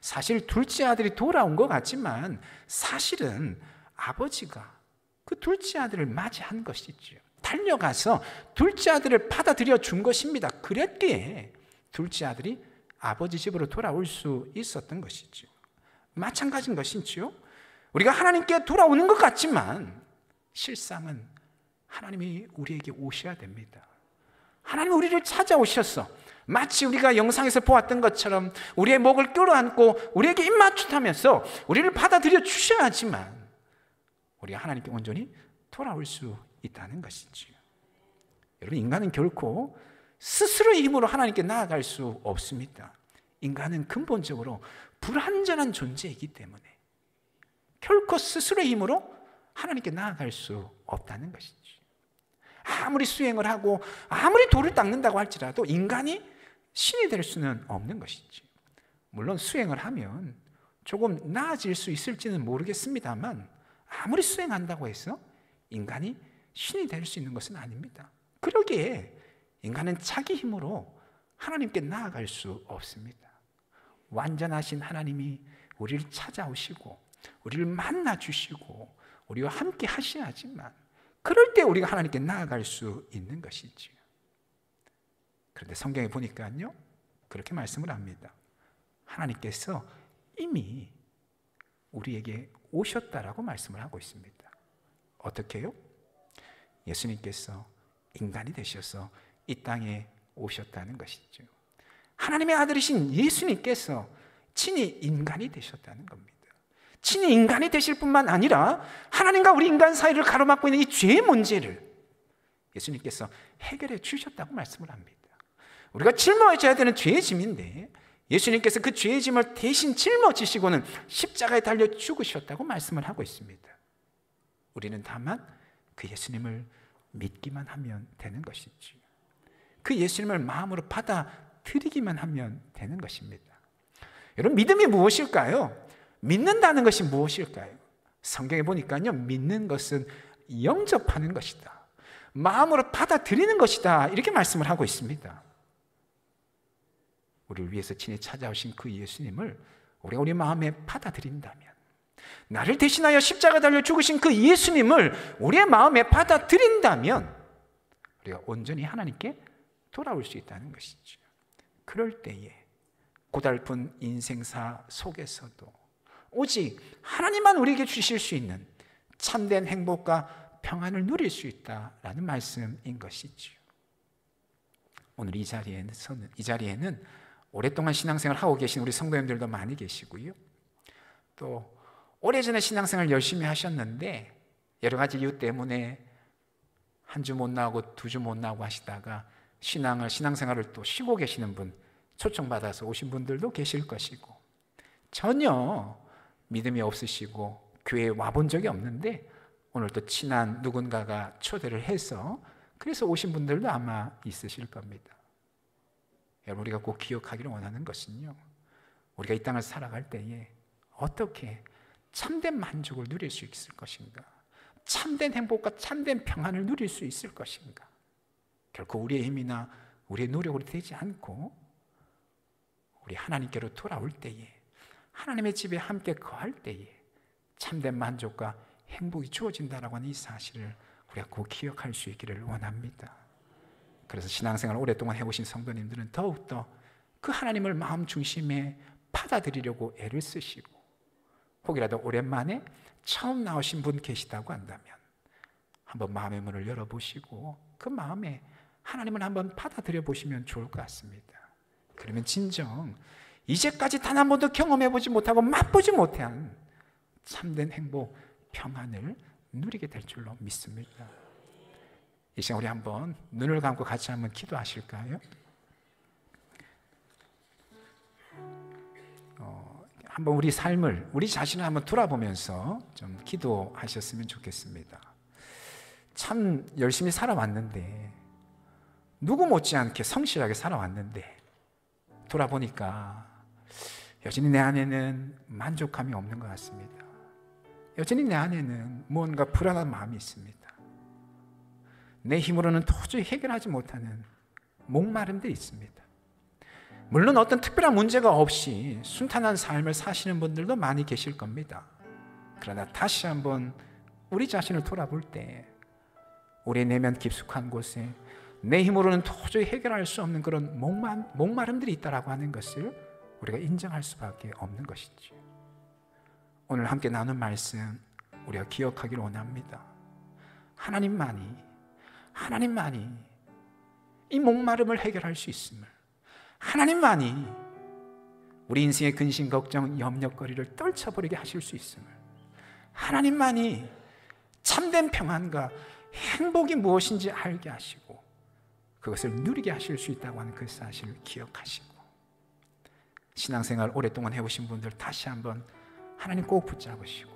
사실 둘째 아들이 돌아온 것 같지만 사실은 아버지가 그 둘째 아들을 맞이한 것이죠. 달려가서 둘째 아들을 받아들여 준 것입니다. 그랬기에 둘째 아들이 아버지 집으로 돌아올 수 있었던 것이죠. 마찬가지인 것이지요. 우리가 하나님께 돌아오는 것 같지만 실상은 하나님이 우리에게 오셔야 됩니다. 하나님 우리를 찾아오셔서 마치 우리가 영상에서 보았던 것처럼 우리의 목을 끌어안고 우리에게 입맞춤하면서 우리를 받아들여 주셔야지만 우리가 하나님께 온전히 돌아올 수 있다는 것이지요. 여러분, 인간은 결코 스스로의 힘으로 하나님께 나아갈 수 없습니다. 인간은 근본적으로 불완전한 존재이기 때문에 결코 스스로의 힘으로 하나님께 나아갈 수 없다는 것이죠. 아무리 수행을 하고 아무리 돌을 닦는다고 할지라도 인간이 신이 될 수는 없는 것이지. 물론 수행을 하면 조금 나아질 수 있을지는 모르겠습니다만 아무리 수행한다고 해서 인간이 신이 될 수 있는 것은 아닙니다. 그러기에 인간은 자기 힘으로 하나님께 나아갈 수 없습니다. 완전하신 하나님이 우리를 찾아오시고 우리를 만나 주시고 우리와 함께 하셔야지만 그럴 때 우리가 하나님께 나아갈 수 있는 것이지요. 그런데 성경에 보니까요, 그렇게 말씀을 합니다. 하나님께서 이미 우리에게 오셨다라고 말씀을 하고 있습니다. 어떻게요? 예수님께서 인간이 되셔서 이 땅에 오셨다는 것이죠. 하나님의 아들이신 예수님께서 친히 인간이 되셨다는 겁니다. 친히 인간이 되실 뿐만 아니라 하나님과 우리 인간 사이를 가로막고 있는 이 죄의 문제를 예수님께서 해결해 주셨다고 말씀을 합니다. 우리가 짊어져야 되는 죄의 짐인데 예수님께서 그 죄의 짐을 대신 짊어지시고는 십자가에 달려 죽으셨다고 말씀을 하고 있습니다. 우리는 다만 그 예수님을 믿기만 하면 되는 것이지, 그 예수님을 마음으로 받아들이기만 하면 되는 것입니다. 여러분, 믿음이 무엇일까요? 믿는다는 것이 무엇일까요? 성경에 보니까요, 믿는 것은 영접하는 것이다, 마음으로 받아들이는 것이다, 이렇게 말씀을 하고 있습니다. 우리를 위해서 친히 찾아오신 그 예수님을 우리가 우리 마음에 받아들인다면, 나를 대신하여 십자가 달려 죽으신 그 예수님을 우리의 마음에 받아들인다면 우리가 온전히 하나님께 돌아올 수 있다는 것이죠. 그럴 때에 고달픈 인생사 속에서도 오직 하나님만 우리에게 주실 수 있는 참된 행복과 평안을 누릴 수 있다라는 말씀인 것이죠. 오늘 이 자리에는 오랫동안 신앙생활을 하고 계신 우리 성도님들도 많이 계시고요, 또 오래전에 신앙생활 열심히 하셨는데 여러 가지 이유 때문에 한 주 못 나오고 두 주 못 나오고 하시다가 신앙생활을 또 쉬고 계시는 분, 초청받아서 오신 분들도 계실 것이고, 전혀 믿음이 없으시고 교회에 와본 적이 없는데 오늘 또 친한 누군가가 초대를 해서 그래서 오신 분들도 아마 있으실 겁니다. 여러분, 우리가 꼭 기억하기를 원하는 것은요, 우리가 이 땅을 살아갈 때에 어떻게 참된 만족을 누릴 수 있을 것인가, 참된 행복과 참된 평안을 누릴 수 있을 것인가. 결코 우리의 힘이나 우리의 노력으로 되지 않고 우리 하나님께로 돌아올 때에, 하나님의 집에 함께 거할 때에 참된 만족과 행복이 주어진다라고 하는 이 사실을 우리가 꼭 기억할 수 있기를 원합니다. 그래서 신앙생활 오랫동안 해오신 성도님들은 더욱더 그 하나님을 마음 중심에 받아들이려고 애를 쓰시고, 혹이라도 오랜만에 처음 나오신 분 계시다고 한다면 한번 마음의 문을 열어보시고 그 마음에 하나님을 한번 받아들여 보시면 좋을 것 같습니다. 그러면 진정 이제까지 단 한 번도 경험해보지 못하고 맛보지 못한 참된 행복, 평안을 누리게 될 줄로 믿습니다. 이 시간 우리 한번 눈을 감고 같이 한번 기도하실까요? 한번 우리 삶을, 우리 자신을 한번 돌아보면서 좀 기도하셨으면 좋겠습니다. 참 열심히 살아왔는데, 누구 못지않게 성실하게 살아왔는데 돌아보니까 여전히 내 안에는 만족감이 없는 것 같습니다. 여전히 내 안에는 무언가 불안한 마음이 있습니다. 내 힘으로는 도저히 해결하지 못하는 목마름들이 있습니다. 물론 어떤 특별한 문제가 없이 순탄한 삶을 사시는 분들도 많이 계실 겁니다. 그러나 다시 한번 우리 자신을 돌아볼 때 우리의 내면 깊숙한 곳에 내 힘으로는 도저히 해결할 수 없는 그런 목마름들이 있다라고 하는 것을 우리가 인정할 수밖에 없는 것이죠. 오늘 함께 나눈 말씀 우리가 기억하기를 원합니다. 하나님만이 이 목마름을 해결할 수 있음을, 하나님만이 우리 인생의 근심, 걱정, 염려거리를 떨쳐버리게 하실 수 있음을, 하나님만이 참된 평안과 행복이 무엇인지 알게 하시고 그것을 누리게 하실 수 있다고 하는 그 사실을 기억하시고, 신앙생활 오랫동안 해오신 분들 다시 한번 하나님 꼭 붙잡으시고,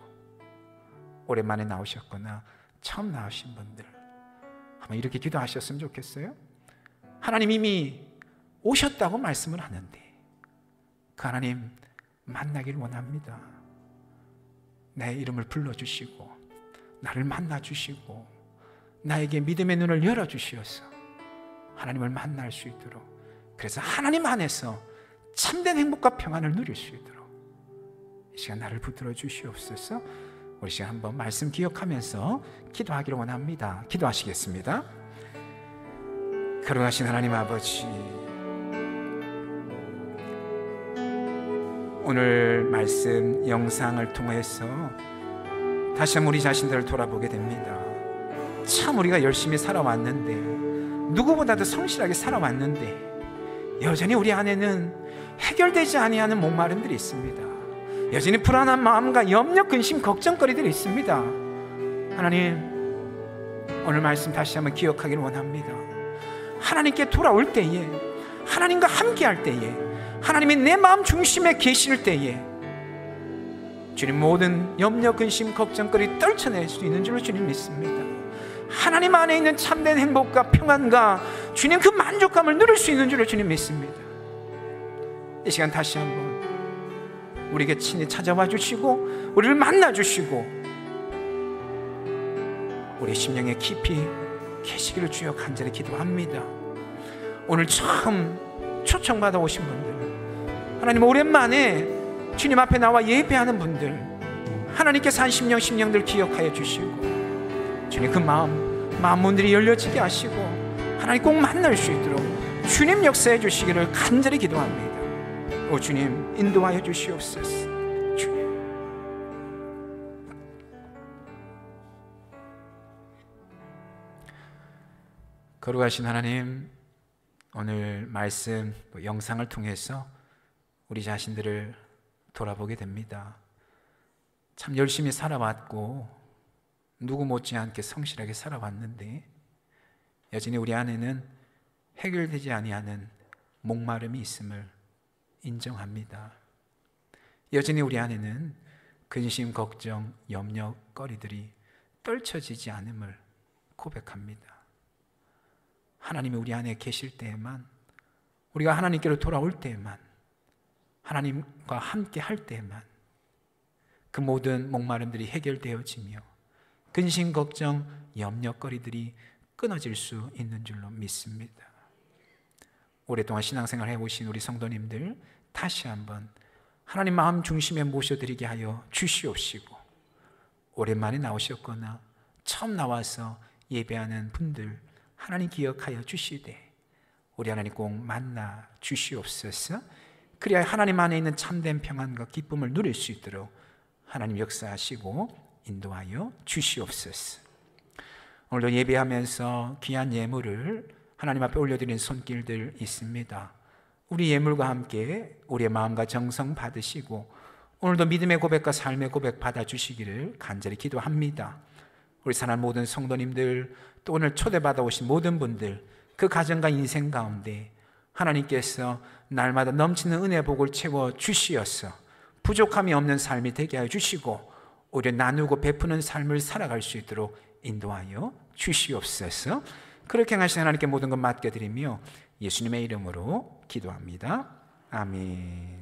오랜만에 나오셨거나 처음 나오신 분들 한번 이렇게 기도하셨으면 좋겠어요. 하나님 이미 오셨다고 말씀을 하는데 그 하나님 만나기를 원합니다. 내 이름을 불러주시고 나를 만나주시고 나에게 믿음의 눈을 열어주시어서 하나님을 만날 수 있도록, 그래서 하나님 안에서 참된 행복과 평안을 누릴 수 있도록 이 시간 나를 붙들어 주시옵소서. 우리 시간 한번 말씀 기억하면서 기도하기를 원합니다. 기도하시겠습니다. 거룩하신 하나님 아버지, 오늘 말씀 영상을 통해서 다시 한번 우리 자신들을 돌아보게 됩니다. 참 우리가 열심히 살아왔는데, 누구보다도 성실하게 살아왔는데 여전히 우리 안에는 해결되지 아니하는 목마름들이 있습니다. 여전히 불안한 마음과 염려, 근심, 걱정거리들이 있습니다. 하나님, 오늘 말씀 다시 한번 기억하기를 원합니다. 하나님께 돌아올 때에, 하나님과 함께할 때에, 하나님이 내 마음 중심에 계실 때에 주님 모든 염려, 근심, 걱정거리 떨쳐낼 수 있는 줄로 주님 믿습니다. 하나님 안에 있는 참된 행복과 평안과 주님 그 만족감을 누릴 수 있는 줄로 주님 믿습니다. 이 시간 다시 한번 우리에게 친히 찾아와 주시고 우리를 만나 주시고 우리 심령에 깊이 계시기를 주여 간절히 기도합니다. 오늘 처음 초청받아 오신 분들, 하나님 오랜만에 주님 앞에 나와 예배하는 분들, 하나님께서 한 심령들 기억하여 주시고 주님 그 마음문들이 열려지게 하시고 하나님 꼭 만날 수 있도록 주님 역사해 주시기를 간절히 기도합니다. 오 주님, 인도하여 주시옵소서. 주님, 거룩하신 하나님, 오늘 말씀 영상을 통해서 우리 자신들을 돌아보게 됩니다. 참 열심히 살아왔고 누구 못지않게 성실하게 살아왔는데 여전히 우리 안에는 해결되지 아니하는 목마름이 있음을 인정합니다. 여전히 우리 안에는 근심, 걱정, 염려거리들이 떨쳐지지 않음을 고백합니다. 하나님이 우리 안에 계실 때에만, 우리가 하나님께로 돌아올 때에만, 하나님과 함께 할 때에만 그 모든 목마름들이 해결되어지며 근심, 걱정, 염려거리들이 끊어질 수 있는 줄로 믿습니다. 오랫동안 신앙생활 해오신 우리 성도님들 다시 한번 하나님 마음 중심에 모셔드리게 하여 주시옵시고, 오랜만에 나오셨거나 처음 나와서 예배하는 분들 하나님 기억하여 주시되 우리 하나님 꼭 만나 주시옵소서. 그래야 하나님 안에 있는 참된 평안과 기쁨을 누릴 수 있도록 하나님 역사하시고 인도하여 주시옵소서. 오늘도 예배하면서 귀한 예물을 하나님 앞에 올려드린 손길들 있습니다. 우리 예물과 함께 우리의 마음과 정성 받으시고 오늘도 믿음의 고백과 삶의 고백 받아주시기를 간절히 기도합니다. 우리 사랑하는 모든 성도님들, 또 오늘 초대받아 오신 모든 분들, 그 가정과 인생 가운데 하나님께서 날마다 넘치는 은혜 복을 채워 주시어서 부족함이 없는 삶이 되게 하여 주시고 오히려 나누고 베푸는 삶을 살아갈 수 있도록 인도하여 주시옵소서. 그렇게 하신 하나님께 모든 것 맡겨드리며 예수님의 이름으로 기도합니다. 아멘.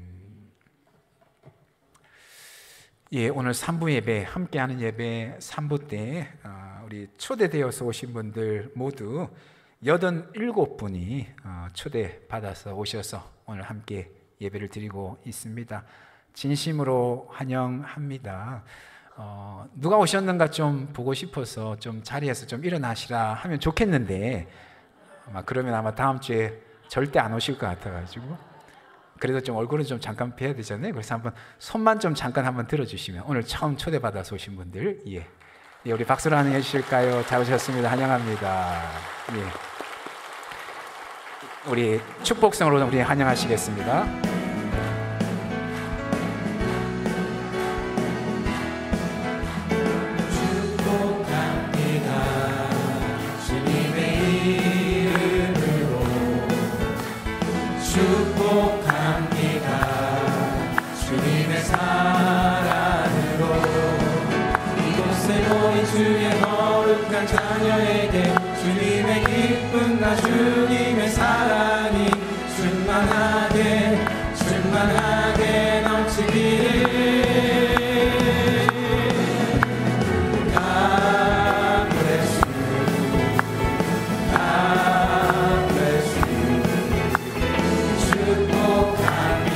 예, 오늘 3부 예배, 함께하는 예배 3부 때 우리 초대되어서 오신 분들 모두 87분이 초대받아서 오셔서 오늘 함께 예배를 드리고 있습니다. 진심으로 환영합니다. 누가 오셨는가 좀 보고 싶어서 좀 자리에서 좀 일어나시라 하면 좋겠는데 그러면 아마 다음 주에 절대 안 오실 것 같아가지고, 그래도 좀 얼굴은 좀 잠깐 뵈야 되잖아요. 그래서 한번 손만 좀 잠깐 한번 들어주시면, 오늘 처음 초대받아서 오신 분들, 예, 우리 박수로 환영해 주실까요? 잘 오셨습니다. 환영합니다. 예, 우리 축복성으로 우리 환영하시겠습니다. 주의 거룩한 자녀에게 주님의 기쁨과 주님의 사랑이 충만하게 넘치기를. God bless you. 축복합니다.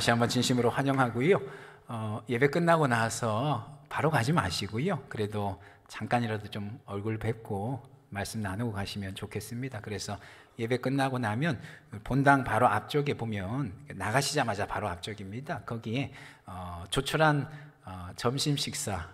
다시 한번 진심으로 환영하고요. 예배 끝나고 나서 바로 가지 마시고요. 그래도 잠깐이라도 좀 얼굴 뵙고 말씀 나누고 가시면 좋겠습니다. 그래서 예배 끝나고 나면 본당 바로 앞쪽에 보면 나가시자마자 바로 앞쪽입니다. 거기에 조촐한 점심 식사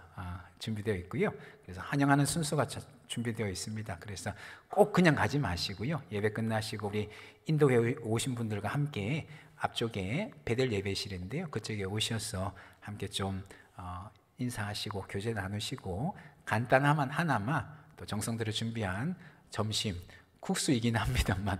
준비되어 있고요. 그래서 환영하는 순서가 준비되어 있습니다. 그래서 꼭 그냥 가지 마시고요. 예배 끝나시고 우리 인도회 오신 분들과 함께 앞쪽에 베델 예배실인데요. 그쪽에 오셔서 함께 좀 인사하시고 교제 나누시고 간단하면 하나마 또 정성 들여 준비한 점심 국수이긴 합니다만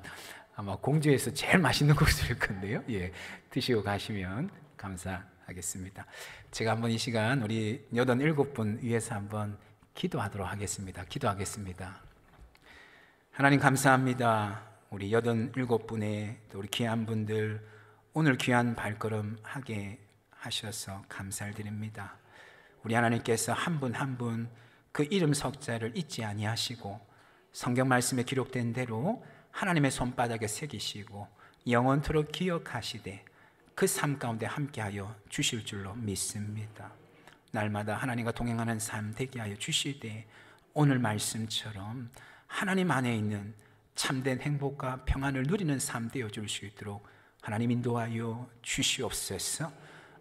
아마 공주에서 제일 맛있는 국수일 건데요. 예, 드시고 가시면 감사하겠습니다. 제가 한번 이 시간 우리 87분 위해서 한번 기도하도록 하겠습니다. 기도하겠습니다. 하나님 감사합니다. 우리 87분의 또 우리 귀한 분들 오늘 귀한 발걸음 하게 하셔서 감사를 드립니다. 우리 하나님께서 한 분 한 분 그 이름 석자를 잊지 아니하시고 성경 말씀에 기록된 대로 하나님의 손바닥에 새기시고 영원토록 기억하시되 그 삶 가운데 함께하여 주실 줄로 믿습니다. 날마다 하나님과 동행하는 삶 되게 하여 주시되 오늘 말씀처럼 하나님 안에 있는 참된 행복과 평안을 누리는 삶 되어줄 수 있도록 하나님 인도하여 주시옵소서.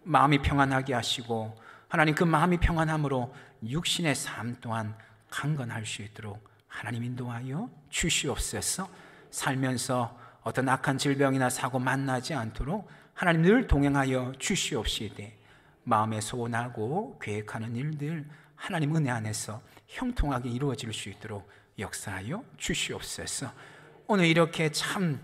마음이 평안하게 하시고 하나님 그 마음이 평안함으로 육신의 삶 또한 강건할 수 있도록 하나님 인도하여 주시옵소서. 살면서 어떤 악한 질병이나 사고 만나지 않도록 하나님 늘 동행하여 주시옵시되 마음에 소원하고 계획하는 일들 하나님 은혜 안에서 형통하게 이루어질 수 있도록 역사하여 주시옵소서. 오늘 이렇게 참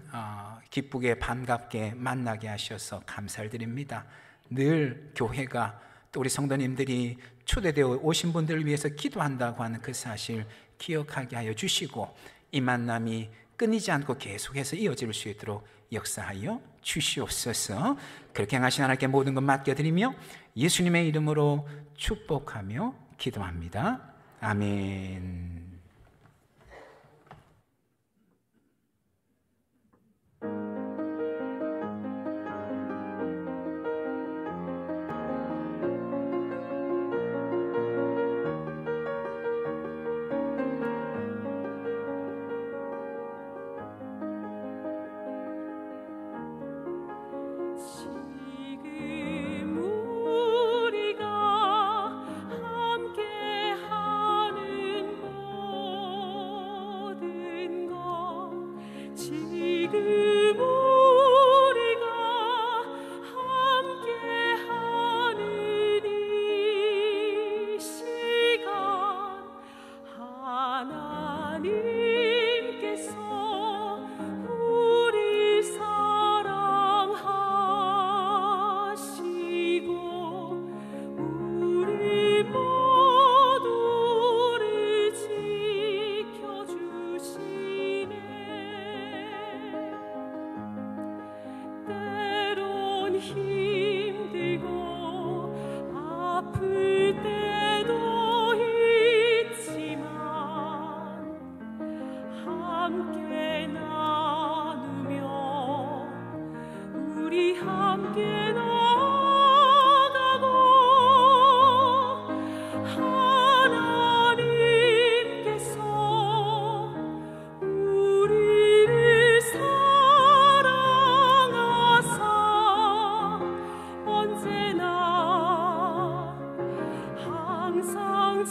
기쁘게 반갑게 만나게 하셔서 감사를 드립니다. 늘 교회가 또 우리 성도님들이 초대되어 오신 분들을 위해서 기도한다고 하는 그 사실 기억하게 하여 주시고 이 만남이 끊이지 않고 계속해서 이어질 수 있도록 역사하여 주시옵소서. 그렇게 행하신 하나님께 모든 것 맡겨드리며 예수님의 이름으로 축복하며 기도합니다. 아멘.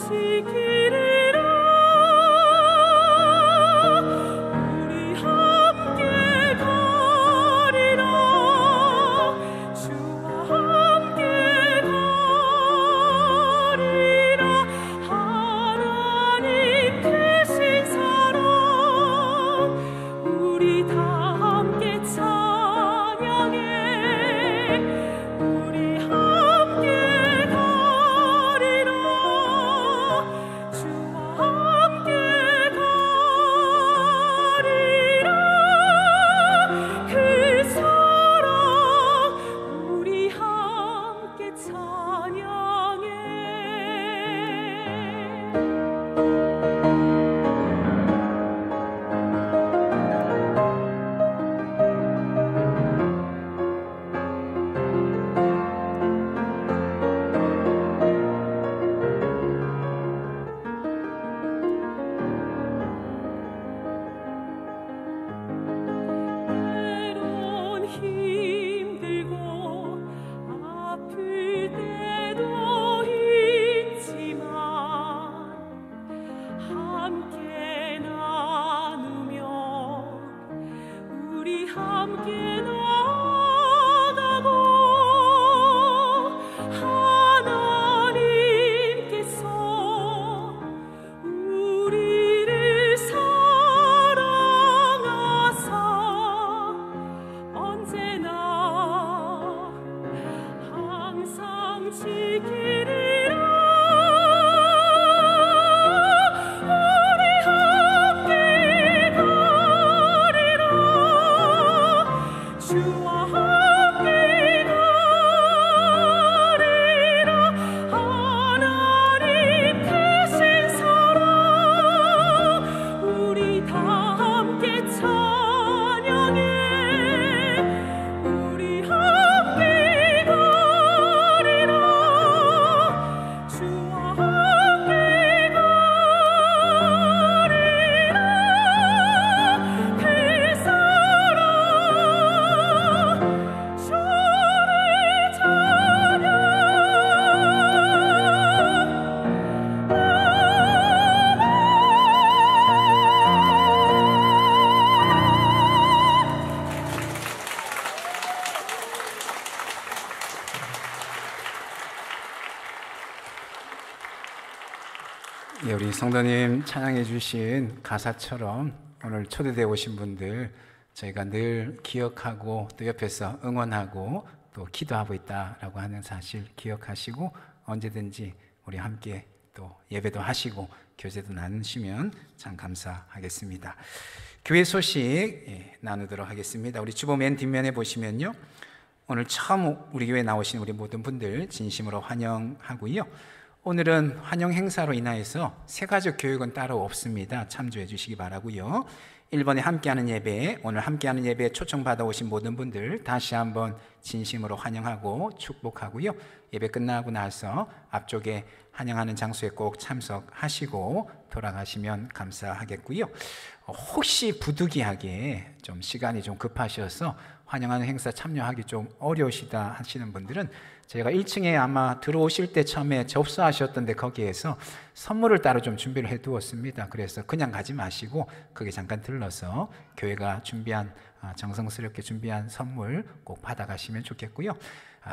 지키리라 우리 예, 우리 성도님 찬양해 주신 가사처럼 오늘 초대되어 오신 분들 저희가 늘 기억하고 또 옆에서 응원하고 또 기도하고 있다라고 하는 사실 기억하시고 언제든지 우리 함께 또 예배도 하시고 교제도 나누시면 참 감사하겠습니다. 교회 소식 나누도록 하겠습니다. 우리 주보 맨 뒷면에 보시면요, 오늘 처음 우리 교회 나오신 우리 모든 분들 진심으로 환영하고요. 오늘은 환영 행사로 인하여서 새가족 교육은 따로 없습니다. 참조해 주시기 바라고요. 1번에 함께하는 예배, 오늘 함께하는 예배에 초청받아 오신 모든 분들 다시 한번 진심으로 환영하고 축복하고요. 예배 끝나고 나서 앞쪽에 환영하는 장소에 꼭 참석하시고 돌아가시면 감사하겠고요. 혹시 부득이하게 좀 시간이 좀 급하셔서 환영하는 행사 참여하기 좀 어려우시다 하시는 분들은 저희가 1층에 아마 들어오실 때 처음에 접수하셨던데 거기에서 선물을 따로 좀 준비를 해 두었습니다. 그래서 그냥 가지 마시고 거기 잠깐 들러서 교회가 준비한 정성스럽게 준비한 선물 꼭 받아가시면 좋겠고요.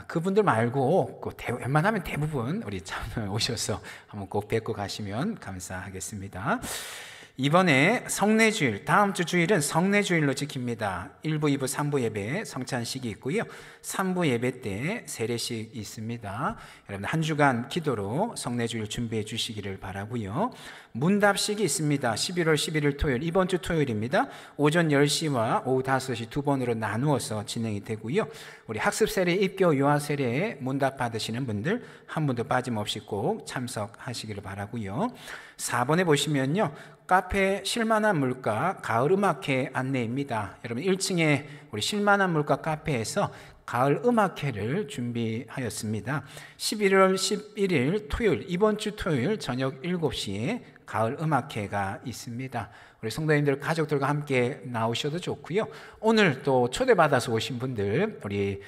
그분들 말고 웬만하면 대부분 우리 참여 오셔서 한번 꼭 뵙고 가시면 감사하겠습니다. 이번에 성례주일, 다음 주 주일은 성례주일로 지킵니다. 1부, 2부, 3부 예배 성찬식이 있고요. 3부 예배 때 세례식 있습니다. 여러분 한 주간 기도로 성례주일 준비해 주시기를 바라고요. 문답식이 있습니다. 11월 11일 토요일, 이번 주 토요일입니다. 오전 10시와 오후 5시 두 번으로 나누어서 진행이 되고요. 우리 학습세례, 입교, 유아세례에 문답 받으시는 분들 한 분도 빠짐없이 꼭 참석하시기를 바라고요. 4번에 보시면요, 카페 쉴만한 물가 가을 음악회 안내입니다. 여러분 1층에 우리 쉴만한 물가 카페에서 가을 음악회를 준비하였습니다. 11월 11일 토요일, 이번 주 토요일 저녁 7시에 가을 음악회가 있습니다. 우리 성도님들 가족들과 함께 나오셔도 좋고요. 오늘 또 초대받아서 오신 분들, 우리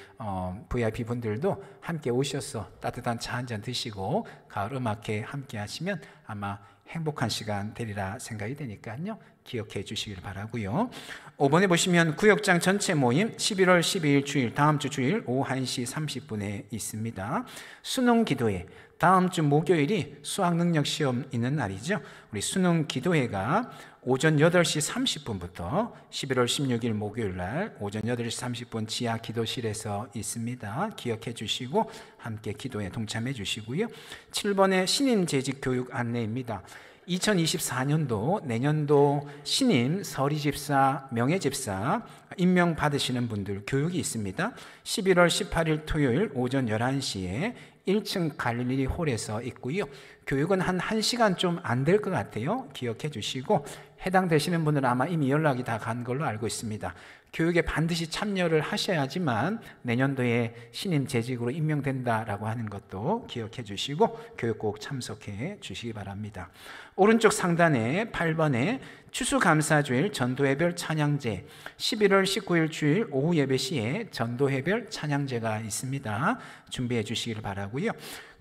VIP 분들도 함께 오셔서 따뜻한 차 한잔 드시고 가을 음악회 함께 하시면 아마 행복한 시간 되리라 생각이 되니까요. 기억해 주시길 바라고요. 5번에 보시면 구역장 전체 모임 11월 12일 주일, 다음 주 주일 오후 1시 30분에 있습니다. 수능 기도회, 다음 주 목요일이 수학능력 시험 있는 날이죠. 우리 수능 기도회가 오전 8시 30분부터 11월 16일 목요일 날 오전 8시 30분 지하 기도실에서 있습니다. 기억해 주시고 함께 기도에 동참해 주시고요. 7번에 신임 재직 교육 안내입니다. 2024년도 내년도 신임 서리집사, 명예집사 임명 받으시는 분들 교육이 있습니다. 11월 18일 토요일 오전 11시에 1층 갈릴리 홀에서 있고요. 교육은 한 1시간 좀 안 될 것 같아요. 기억해 주시고 해당되시는 분들은 아마 이미 연락이 다 간 걸로 알고 있습니다. 교육에 반드시 참여를 하셔야지만 내년도에 신임 재직으로 임명된다라고 하는 것도 기억해 주시고 교육 꼭 참석해 주시기 바랍니다. 오른쪽 상단에 8번에 추수감사주일 전도해별 찬양제, 11월 19일 주일 오후 예배 시에 전도해별 찬양제가 있습니다. 준비해 주시기를 바라고요.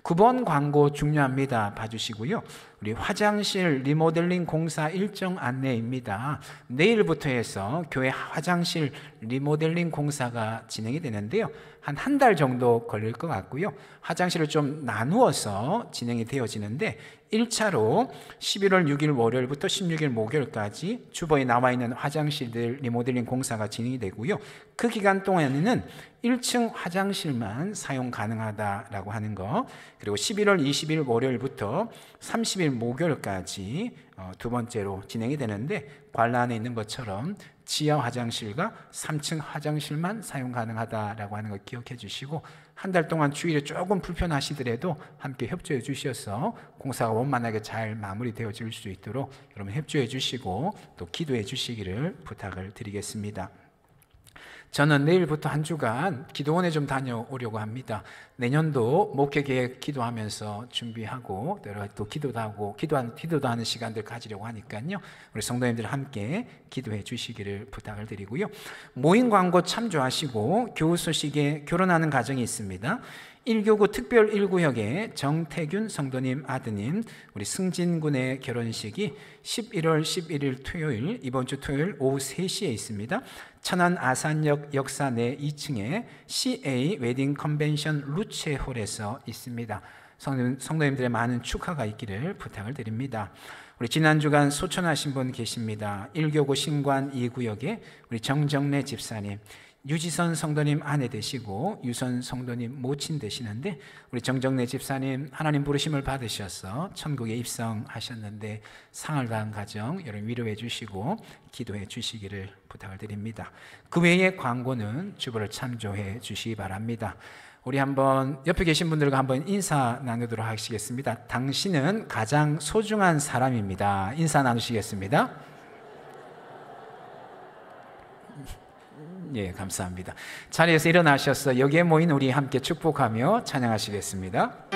9번 광고 중요합니다. 봐주시고요. 우리 화장실 리모델링 공사 일정 안내입니다. 내일부터 해서 교회 화장실 리모델링 공사가 진행이 되는데요. 한 달 정도 걸릴 것 같고요. 화장실을 좀 나누어서 진행이 되어지는데 1차로 11월 6일 월요일부터 16일 목요일까지 주보에 나와 있는 화장실들 리모델링 공사가 진행이 되고요. 그 기간 동안에는 1층 화장실만 사용 가능하다라고 하는 거, 그리고 11월 20일 월요일부터 30일 목요일까지 두 번째로 진행이 되는데, 관람에 있는 것처럼 지하 화장실과 3층 화장실만 사용 가능하다라고 하는 거 기억해 주시고, 한 달 동안 주일에 조금 불편하시더라도 함께 협조해 주셔서 공사가 원만하게 잘 마무리되어질 수 있도록 여러분 협조해 주시고 또 기도해 주시기를 부탁을 드리겠습니다. 저는 내일부터 한 주간 기도원에 좀 다녀오려고 합니다. 내년도 목회 계획 기도하면서 준비하고 또 기도도 하고 기도도 하는 시간들 가지려고 하니까요. 우리 성도님들 함께 기도해 주시기를 부탁을 드리고요. 모임 광고 참조하시고 교우 소식에 결혼하는 가정이 있습니다. 1교구 특별 1구역에 정태균 성도님 아드님 우리 승진군의 결혼식이 11월 11일 토요일, 이번 주 토요일 오후 3시에 있습니다. 천안 아산역 역사 내 2층에 CA 웨딩 컨벤션 루체홀에서 있습니다. 성도님들의 많은 축하가 있기를 부탁을 드립니다. 우리 지난 주간 소천하신 분 계십니다. 1교구 신관 2구역에 우리 정정래 집사님, 유지선 성도님 아내 되시고 유선 성도님 모친 되시는데, 우리 정정래 집사님 하나님 부르심을 받으셔서 천국에 입성하셨는데 상을 당한 가정 여러분 위로해 주시고 기도해 주시기를 부탁을 드립니다. 그 외의 광고는 주보를 참조해 주시기 바랍니다. 우리 한번 옆에 계신 분들과 한번 인사 나누도록 하시겠습니다. 당신은 가장 소중한 사람입니다. 인사 나누시겠습니다. 예, 감사합니다. 자리에서 일어나셔서 여기에 모인 우리 함께 축복하며 찬양하시겠습니다.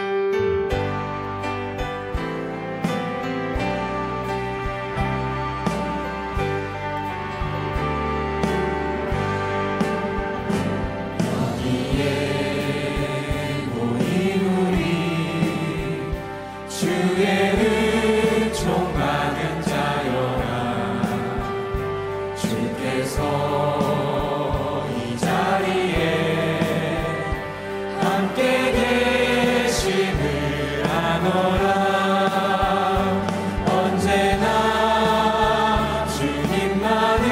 여기에 모인 우리 주의 은총 받은 자여라. 주께서 언제나 주님만을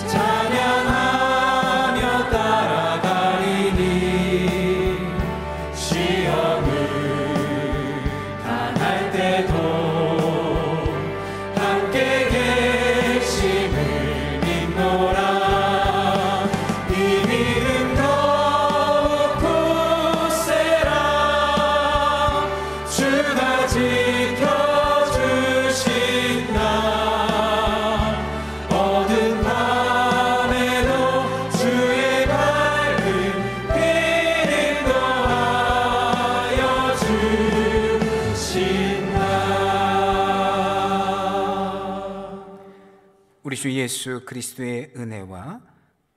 찬양하며 따라가리니 시험을 당할 때도 함께 계심을 믿노라. 이 믿음 더욱 굳세라. 주가 지켜주신 나 어두운 밤에도 주의 밝은 빛을 더하여 주신 나. 우리 주 예수 그리스도의 은혜와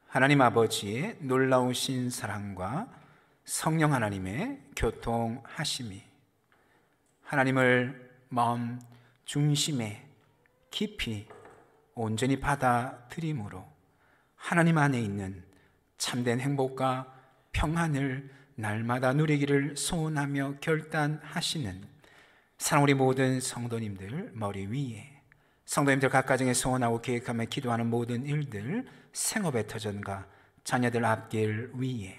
하나님 아버지의 놀라우신 사랑과 성령 하나님의 교통하심이 하나님을 마음 중심에 깊이 온전히 받아들임으로 하나님 안에 있는 참된 행복과 평안을 날마다 누리기를 소원하며 결단하시는 사랑 우리 모든 성도님들 머리 위에, 성도님들 각 가정에 소원하고 계획하며 기도하는 모든 일들, 생업의 터전과 자녀들 앞길 위에,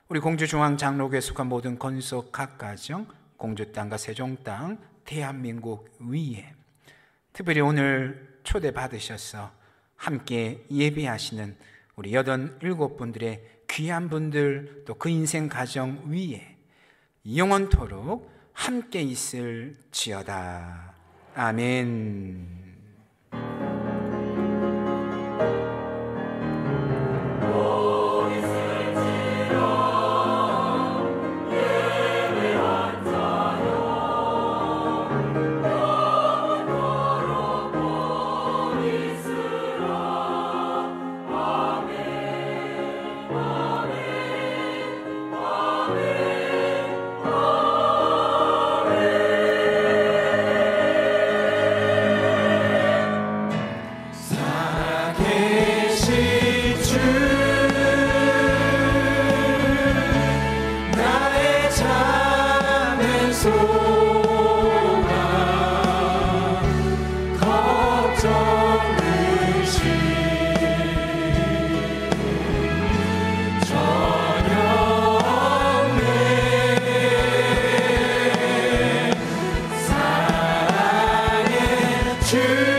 우리 공주중앙장로교에 속한 모든 건속 각 가정, 공주 땅과 세종 땅, 대한민국 위에, 특별히 오늘 초대받으셔서 함께 예배하시는 우리 87분들의 귀한 분들, 또 그 인생 가정 위에 영원토록 함께 있을지어다. 아멘. 주